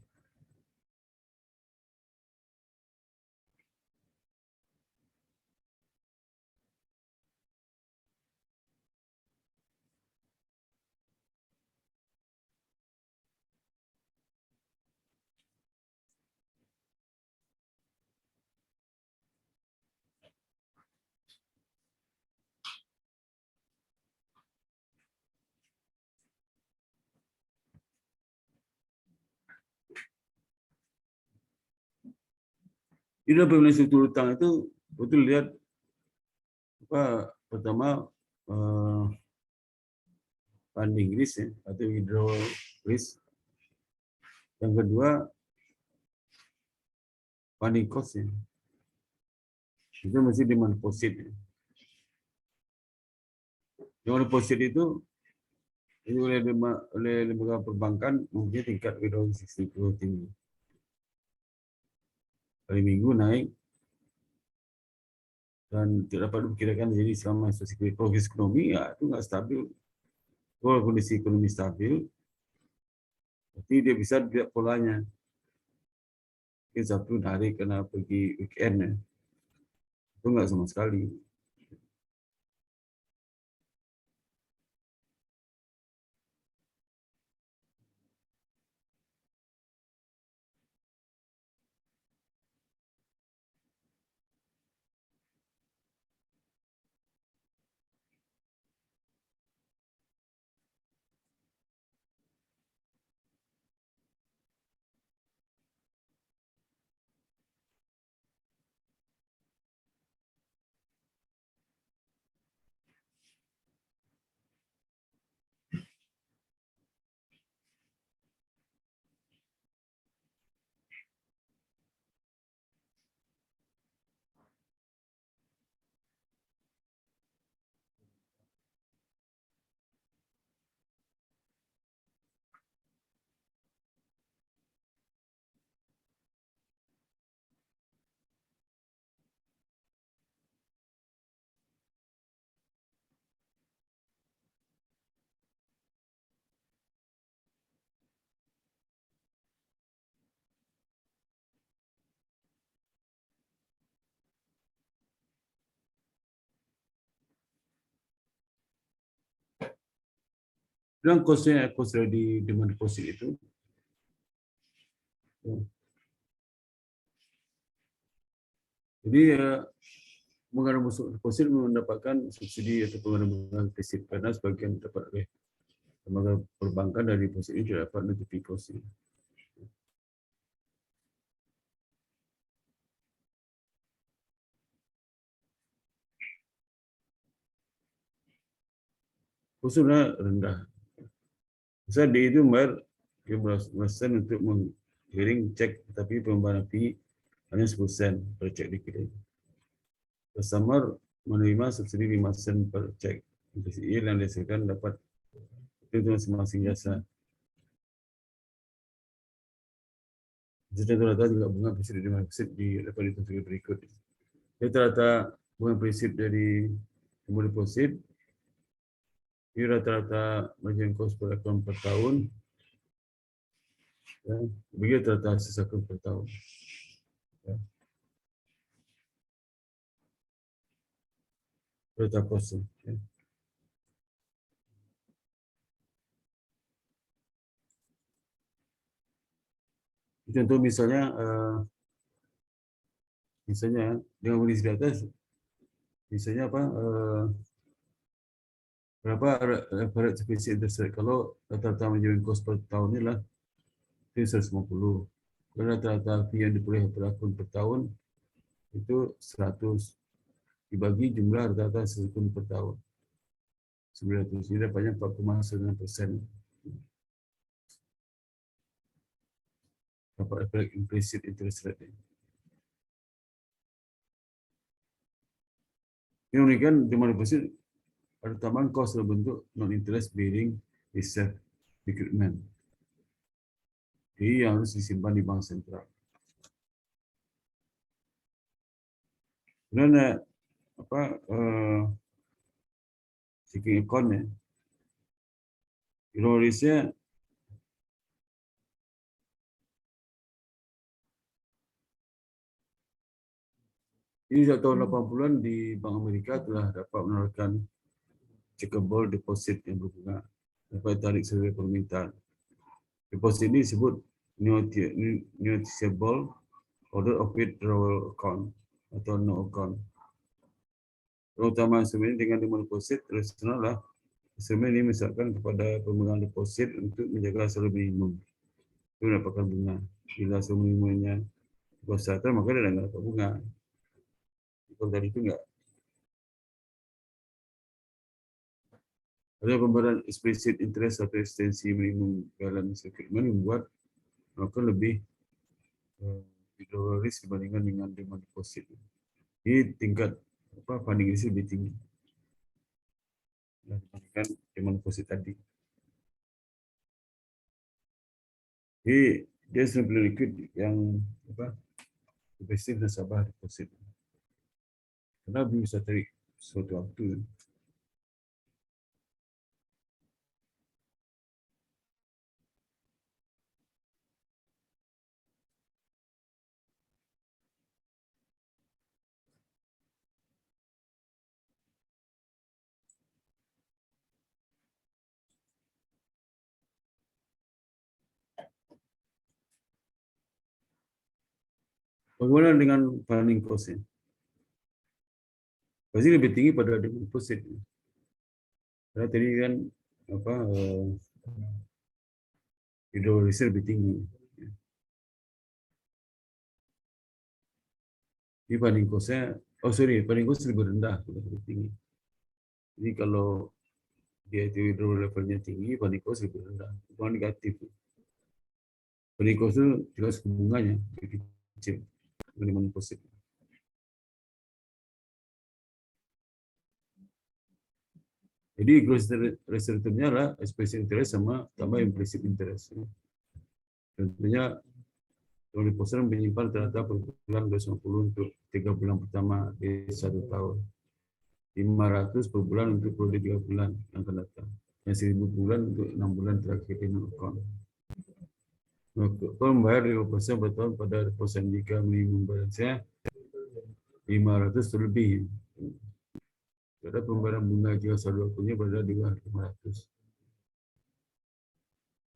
Di dalam pemilihan struktur utang itu betul lihat apa pertama funding risk ya, atau withdrawal risk. Yang kedua funding cost ya. Itu mesti demand deposit. Ya. Demand deposit itu oleh lembaga perbankan mungkin tingkat withdrawal risiko tinggi. Hari Minggu naik dan tidak dapat diperkirakan jadi selama progres ekonomi ya itu nggak stabil. Kalau kondisi ekonomi stabil, berarti dia bisa lihat polanya. Mungkin Sabtu narik karena pergi weekend ya. Itu nggak sama sekali. Dan kosnya kos di demand deposit itu. Jadi pengguna deposit mendapatkan subsidi atau pengguna deposit karena sebagian dapat oleh lembaga perbankan dari deposit ini tidak dapat menutupi deposit. Khususnya rendah. Misalnya D itu membayar 15% untuk menggiring cek, tapi pembayaran fee hanya 10% per cek dikirim. Customer menerima subsidi 5 sen per cek. Investasi yang dihasilkan dapat itu masing-masing jasa. Jadi rata juga bunga prinsip dari deposit di level itu berikut. Rata-rata bunga prinsip dari deposit Ini rata-rata margin cost per account per tahun. Ya, begitu rata-rata access account per tahun. Ya. Rata cost. Ya. Contoh misalnya dengan kondisi di atas, misalnya apa? Berapa average deficit interest rate? Kalau rata-rata margin cost per tahun ini lah 150. Kalau rata-rata fee yang diperoleh per akun per tahun itu 100 dibagi jumlah rata-rata akun per tahun 900. Ini dapatnya 4,9%. Dapat efek implicit interest rate. Ini kan cuma deposit ada tambahan cost dalam bentuk non-interest bearing reserve recruitment. Jadi yang harus disimpan di bank sentral. Kemudian checking account ya, Indonesia ini sejak tahun 80-an di Bank Amerika telah dapat menawarkan checkable deposit yang berbunga dapat tarik sebagai permintaan. Deposit ini disebut noticeable order of withdrawal account atau no account. Terutama instrumen dengan demand deposit tradisional lah. Instrumen ini misalkan kepada pemegang deposit untuk menjaga saldo minimum. Itu mendapatkan bunga. Bila saldo minimumnya besar, maka dia tidak dapat bunga. Kalau tadi itu enggak. Ada pembayaran explicit interest atau ekstensi minimum balance agreement membuat melakukan lebih risk dibandingkan dengan demand deposit. Jadi tingkat funding risk lebih tinggi dibandingkan demand deposit tadi. Jadi dia simply liquid yang agresif nasabah deposit. Karena bisa tarik suatu waktu. Bagaimana dengan funding cost? Pasti lebih tinggi pada demand deposit. Karena tadi kan hidrolisir lebih tinggi. Ini funding cost-nya, funding cost lebih rendah, lebih tinggi. Jadi kalau dia itu hidro levelnya tinggi, funding cost lebih rendah. Itu negatif. Funding cost itu juga suku bunganya lebih kecil dibanding deposit. Jadi gross return-nya adalah explicit interest sama tambah implicit interest. Tentunya kalau deposit menyimpan ternyata per bulan 250 untuk 3 bulan pertama di 1 tahun. 500 per bulan untuk periode 3 bulan yang akan datang. Dan 1.000 bulan untuk 6 bulan terakhir di account. Kalau membayar 5% per tahun pada deposit jika minimum balance-nya 500 terlebih. Ada pembayaran bunga jika saldo akunnya berada di bawah 500.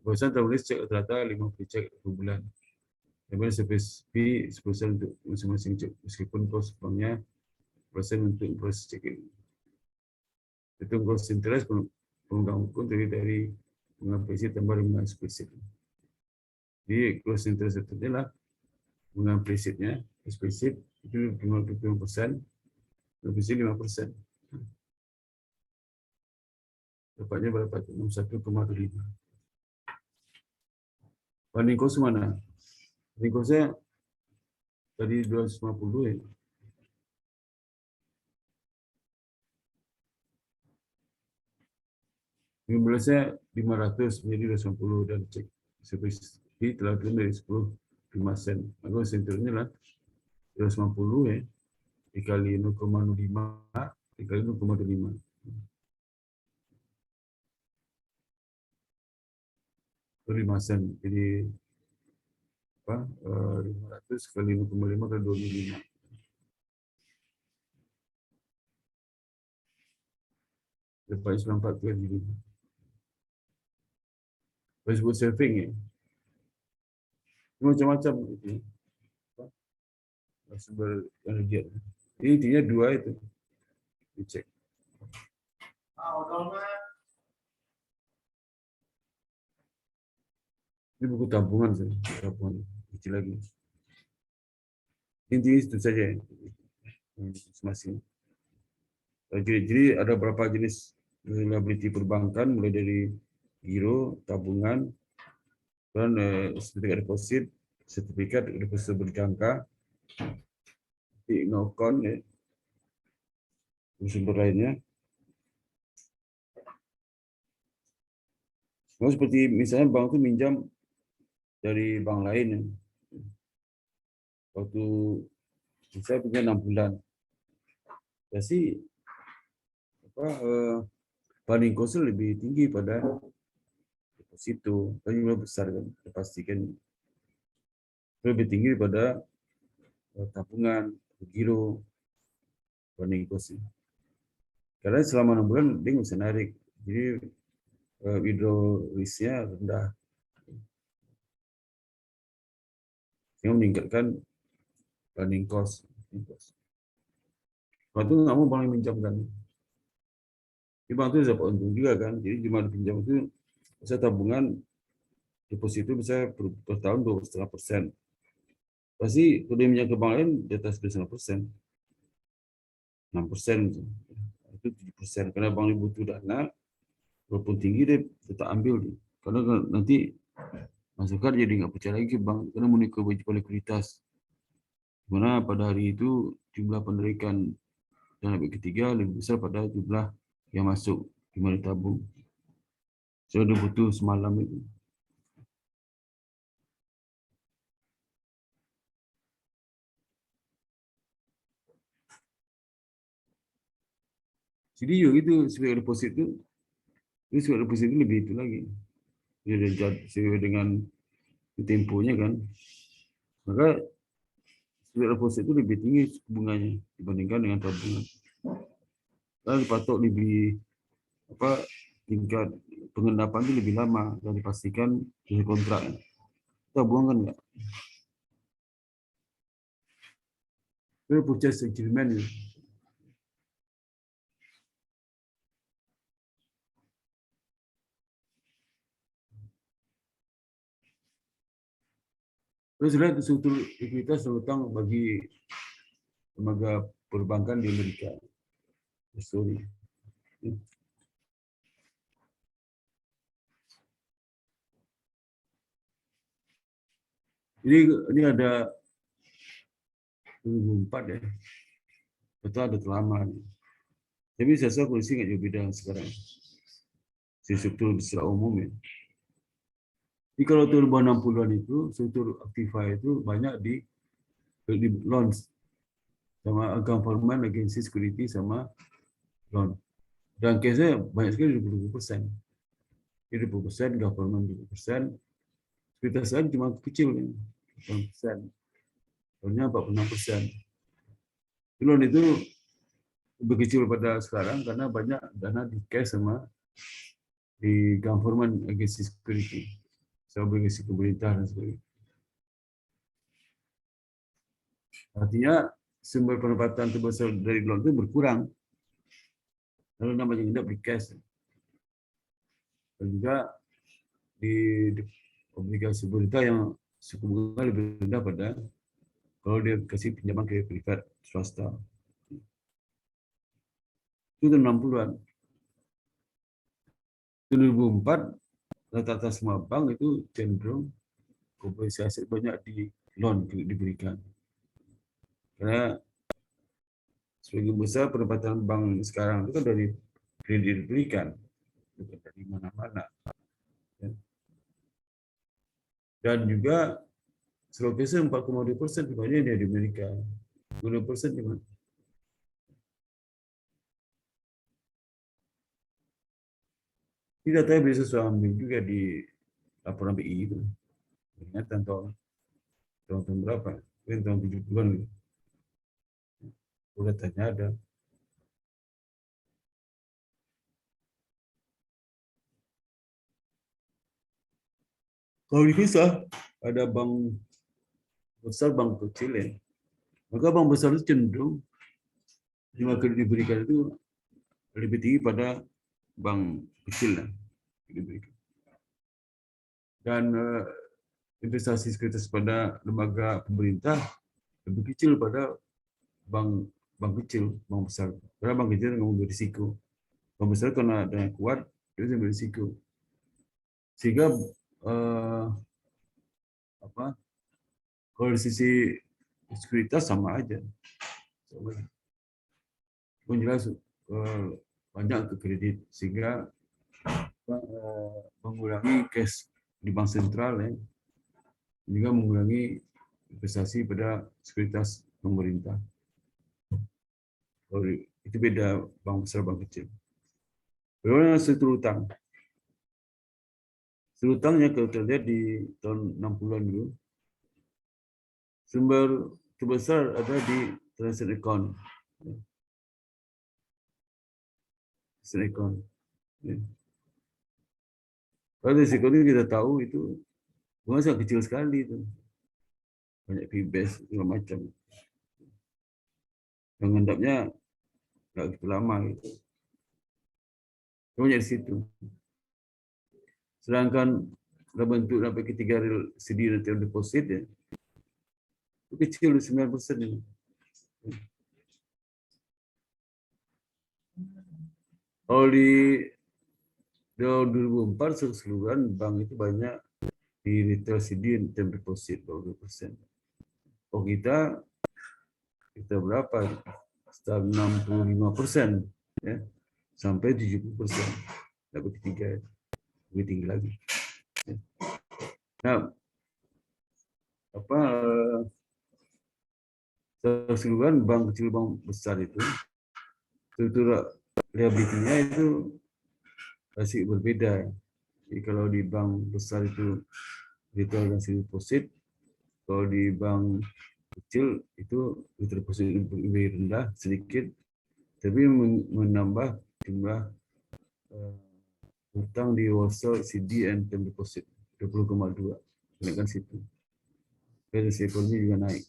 Deposit tertulis cek rata-rata 50 cek per bulan. Kemudian service fee 10% untuk masing-masing cek, meskipun kos banknya persen untuk proses check-in. Itu cost interest pemegang akun terdiri dari bunga implicit tambah bunga explicit. Jadi cost interest itu adalah bunga implicitnya, explicit itu 55%, implicit 5%. Dapatnya berapa? 61,25. Funding cost mana? Funding cost-nya tadi 250 ya. Jumlahnya 500 menjadi 250 dan cek service fee telah turun dari 10 5 sen. Maka senternya lah 250 ya dikali 0,05 dikali 0,25. 5 sen. Jadi apa? 500 kali 0,5 kali 25. Lepas 94 kali 5. Disebut saving ya. Macam-macam itu. Sumber energi. Ini intinya dua itu. Dicek. Ini buku tabungan sih. Tabungan kecil lagi. Intinya itu saja. Masing. Jadi ada berapa jenis liability perbankan, mulai dari giro, tabungan, dan sertifikat deposit, sertifikat deposit berjangka, no account, sumber lainnya. Seperti misalnya bank itu minjam dari bank lain. Waktu saya punya 6 bulan. Jadi funding cost lebih tinggi pada deposito. Kan jumlah besar kan, pastikan lebih tinggi daripada tabungan, giro, funding cost. Karena selama 6 bulan dia nggak bisa narik. Jadi withdrawal risk-nya rendah. Sehingga meningkatkan funding cost. Kalau itu nggak mau bank minjamkan. Di bank itu dapat untung juga kan. Jadi jumlah pinjam itu bisa tabungan deposito bisa per tahun 2,5%. Pasti kalau dia minjam ke bank lain di atas 2,5%. 6%. Itu 7%. Karena bank ini butuh dana, walaupun tinggi dia tetap ambil. Karena nanti masyarakat jadi nggak percaya lagi ke bank karena menikah likuiditas. Dimana pada hari itu jumlah penarikan dana pihak ketiga lebih besar pada jumlah yang masuk di mana tabung. Saya udah butuh semalam itu. Jadi juga itu sebagai deposit itu lebih itu lagi. Dia sesuai dengan temponya kan. Maka sebagai deposit itu lebih tinggi bunganya dibandingkan dengan tabungan. Karena dipatok lebih tingkat pengendapan itu lebih lama dan dipastikan dari kontrak. Tabungan kan enggak. Itu purchase agreement. Terus lihat struktur likuiditas dan utang bagi lembaga perbankan di Amerika. Sorry. Jadi ini ada 2004 ya. Betul ada lama. Tapi saya rasa kondisi nggak jauh beda sekarang. Struktur secara umum ya. Jadi kalau tahun 60-an itu struktur aktiva itu banyak di loans sama government agency security sama loan. Dan case-nya banyak sekali 20%. Jadi 20%, government 20%. Sekuritas lain cuma kecil nih, 8%. Loannya 46%. Loan itu lebih kecil pada sekarang karena banyak dana di cash sama di government agency security. Sama obligasi pemerintah dan sebagainya. Artinya sumber pendapatan terbesar dari loan itu berkurang. Lalu namanya tidak di cash. Dan juga di obligasi pemerintah yang suku bunga lebih rendah pada kalau dia kasih pinjaman ke privat swasta. Itu 60-an. 2004 rata-rata semua bank itu cenderung komposisi aset banyak di loan diberikan. Karena sebagian besar pendapatan bank sekarang itu kan dari kredit diberikan, bukan dari mana-mana. Dan juga Slovakia 4,2% dibanding di Amerika. 20% di mana? Ini datanya bisa saya ambil juga di laporan BI itu. Ingatan tahun berapa? Mungkin tahun 70-an gitu. Datanya ada. Kalau dipisah, ada bank besar, bank kecil ya. Maka bank besar itu cenderung jumlah kredit diberikan itu lebih tinggi pada bank kecil lah diberikan. Dan investasi sekuritas pada lembaga pemerintah lebih kecil pada bank bank kecil, bank besar. Karena bank kecil nggak mau berisiko. Bank besar karena dana kuat, itu yang berisiko. Sehingga eh, apa? Kalau dari sisi sekuritas sama aja. Pun jelas banyak ke kredit sehingga mengurangi cash di bank sentral ya, juga mengurangi investasi pada sekuritas pemerintah. Itu beda bank besar bank kecil. Bagaimana struktur utang? Struktur utangnya kalau kita lihat di tahun 60-an dulu, sumber terbesar ada di transaction account. Transaction account. Kalau risiko itu kita tahu itu bunga sangat kecil sekali itu. Banyak fee-based segala macam. Yang ngendapnya nggak gitu lama gitu. Banyak di situ. Sedangkan dalam bentuk sampai ketiga real CD retail deposit ya, itu kecil 9% ini. Kalau di 2004 keseluruhan bank itu banyak di retail CD dan term deposit 20%. Oh kita berapa? Sekitar 65% ya, sampai 70%. Dapat ketiga lebih tinggi lagi. Nah, apa keseluruhan bank kecil bank besar itu struktur liability-nya itu masih berbeda. Jadi kalau di bank besar itu retail dan deposit, kalau di bank kecil itu retail deposit lebih rendah sedikit, tapi menambah jumlah hutang di wholesale CD and term deposit 20,2. Kenaikan situ. Dari ekonomi juga naik.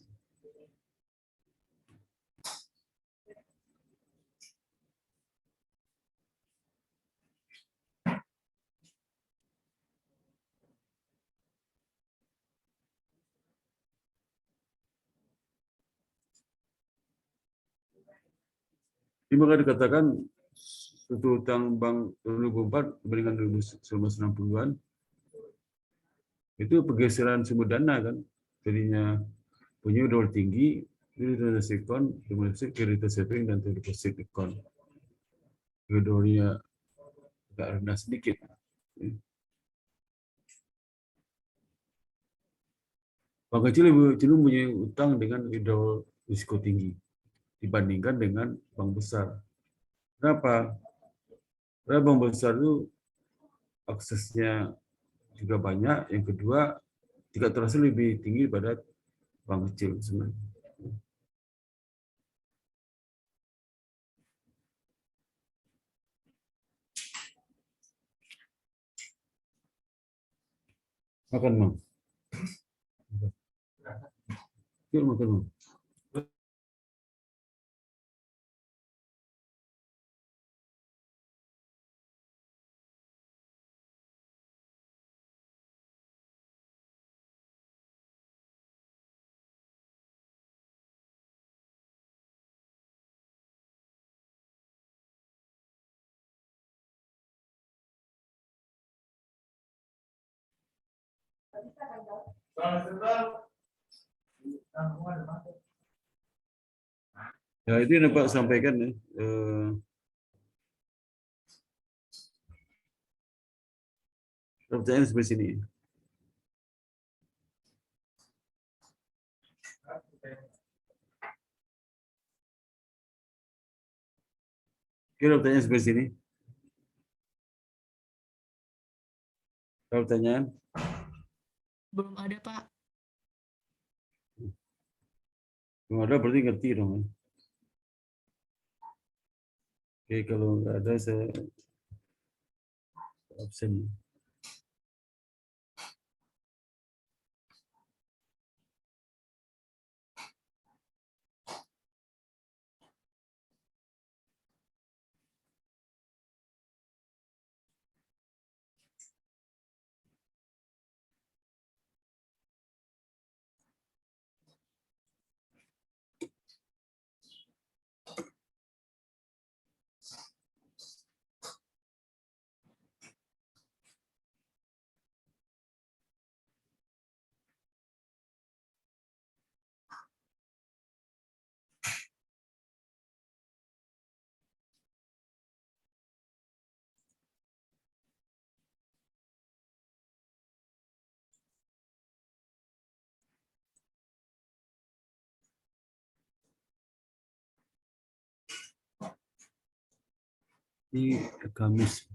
Ini maka dikatakan struktur utang bank 2004 dibandingkan 1960-an itu pergeseran sumber dana kan. Tadinya punya udah tinggi, jadi transaksi account, deposit, credit saving dan deposit account. Kedua-duanya agak rendah sedikit. Bank kecil lebih cenderung punya utang dengan risiko tinggi dibandingkan dengan bank besar. Kenapa? Karena bank besar itu aksesnya juga banyak. Yang kedua, tingkat transaksi lebih tinggi pada bank kecil sebenarnya. Makan, Bang. Yuk makan, Bang. Ya, itu yang Pak sampaikan ya. Pertanyaan seperti sini. Kira pertanyaan seperti sini. Ada pertanyaan? Belum ada, Pak. Kalau ada berarti ngerti dong. Oke, kalau nggak ada saya absen. Ini Kamis.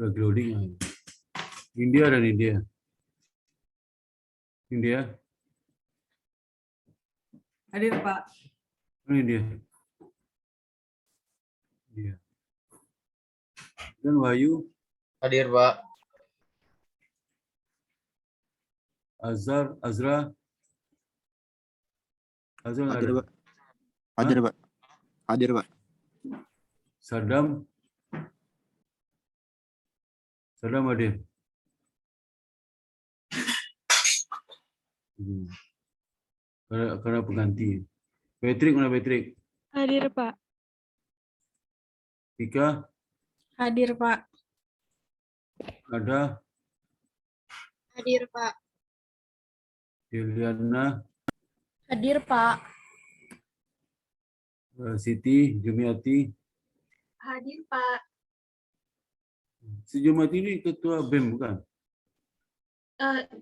Lagi loading. India dan India. India. Hadir, Pak. Mana India? India. Dan Wahyu, Hadir, Pak. Azhar, Azra. Azhar nggak Hadir, ada. Pak. Hadir, Hah? Pak. Hadir, Pak. Sadam. Sadam hadir. Karena pengganti. Patrick mana Patrick? Hadir, Pak. Tika, Hadir, Pak. ada. Hadir, Pak. Juliana, Hadir, Pak. Siti, Jumiati. Hadir, Pak. Si Jumiati ini ketua BEM bukan?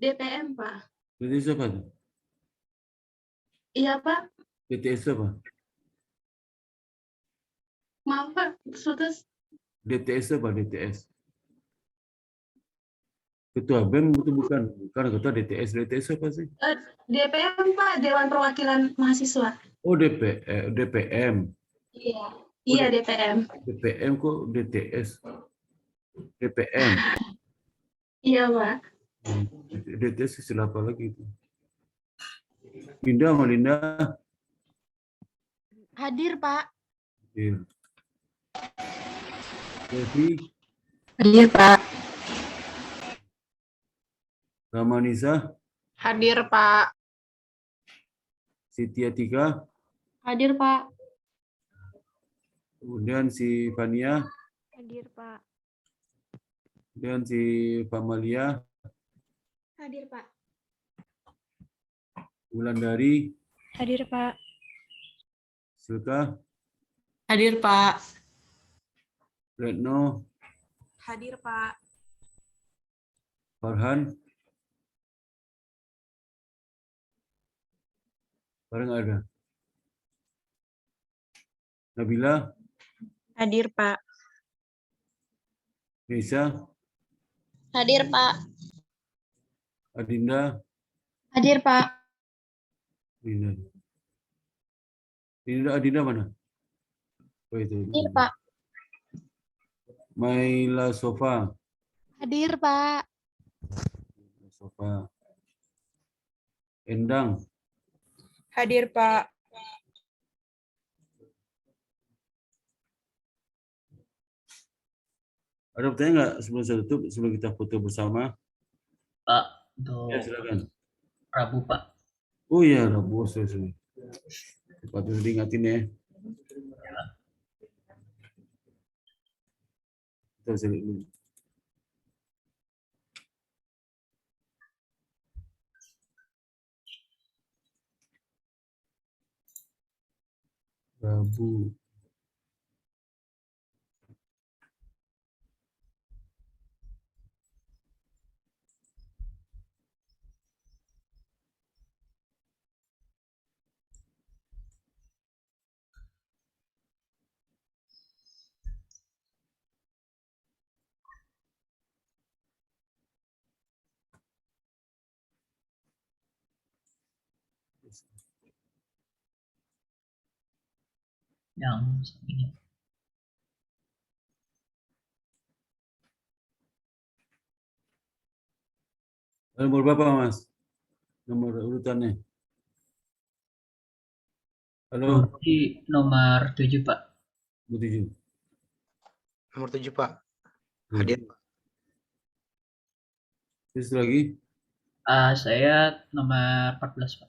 DPM, Pak. DTS apa tuh? Iya, Pak. DTS apa? Maaf, Pak. Sudah DTS apa? DTS. Ketua BEM itu bukan. Karena ketua DTS. DTS apa sih? DPM, Pak. Dewan Perwakilan Mahasiswa. Oh, DPM. Iya. Iya, DPM. DPM kok DTS? DPM. Iya, Pak. DTS istilah apa lagi itu? Linda sama Linda. Hadir, Pak. Iya. Devi, Hadir, Pak. Ramanisa, Hadir, Pak. Siti Atika, Hadir, Pak. kemudian si Fania, Hadir, Pak. kemudian si Pamalia, Hadir, Pak. Wulandari, Hadir, Pak. Silka, Hadir, Pak. Retno, Hadir, Pak. Farhan, bareng ada. Nabila, Hadir, Pak. Nisa, Hadir, Pak. Adinda, Hadir, Pak. Adinda mana? Oh itu. Hadir, Pak. Maila Sofa, Hadir, Pak. Sofa. Endang, Hadir, Pak. Ada pertanyaan nggak sebelum saya tutup, sebelum kita foto bersama? Pak, Ya, untuk silakan. Rabu, Pak. Oh iya, Rabu, sorry. Patut diingatin ya. Kita bisa lihat dulu. Rabu. Yang ini. Nomor berapa, Mas? Nomor urutannya. Halo, Berarti nomor 7, Pak. 7. Nomor 7, Pak. Hadir. Terus lagi? Saya nomor 14, Pak.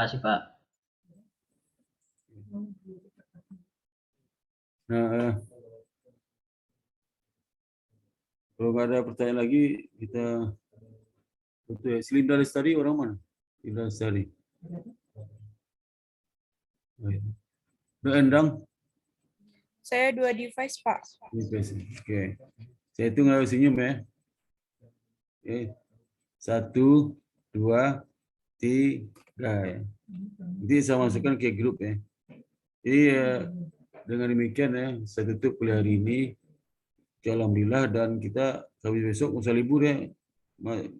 Makasih, Pak. Nah, kalau nggak ada pertanyaan lagi, kita tutup ya. Linda Lestari orang mana? Linda Lestari. Udah Endang? Saya 2 device, Pak. Oke. Saya hitung harus senyum ya. Oke. 1, 2, 3 ya. Nanti saya masukkan ke grup ya. Jadi dengan demikian ya, saya tutup kuliah hari ini. Alhamdulillah, dan kita habis besok usah libur ya.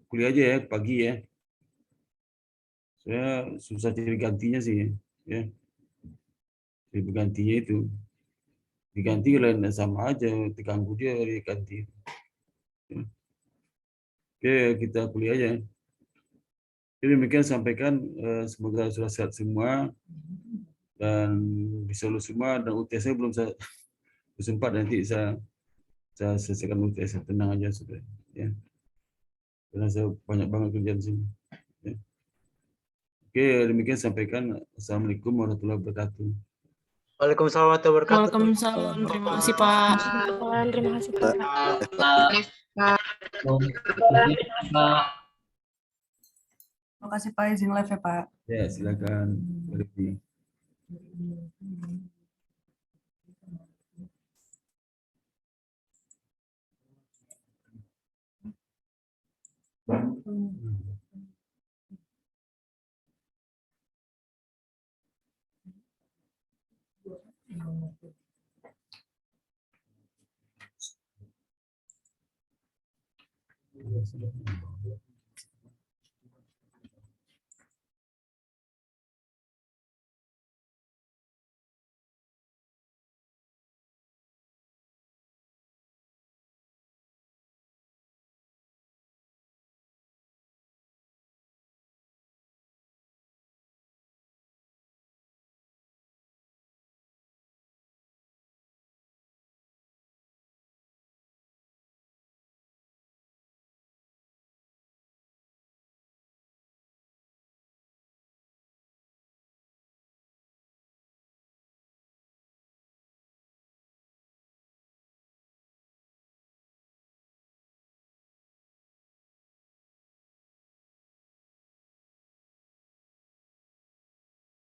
Kuliah aja ya, pagi ya. Saya susah cari gantinya sih ya. Cari penggantinya itu. Diganti lain sama aja, terganggu dia diganti. Oke, kita kuliah aja. Jadi demikian sampaikan, semoga sudah sehat semua dan bisa lulus semua, dan UTS-nya belum saya sempat, nanti saya selesaikan UTS, tenang aja sudah ya. Karena saya banyak banget kerjaan sini. Ya. Oke, demikian sampaikan. Assalamualaikum warahmatullahi wabarakatuh. Waalaikumsalam warahmatullahi wabarakatuh. Waalaikumsalam. Terima kasih, Pak. Terima kasih, Pak. Pak. Pak. Terima kasih Pak, izin live ya Pak. Ya, silakan. Berhenti.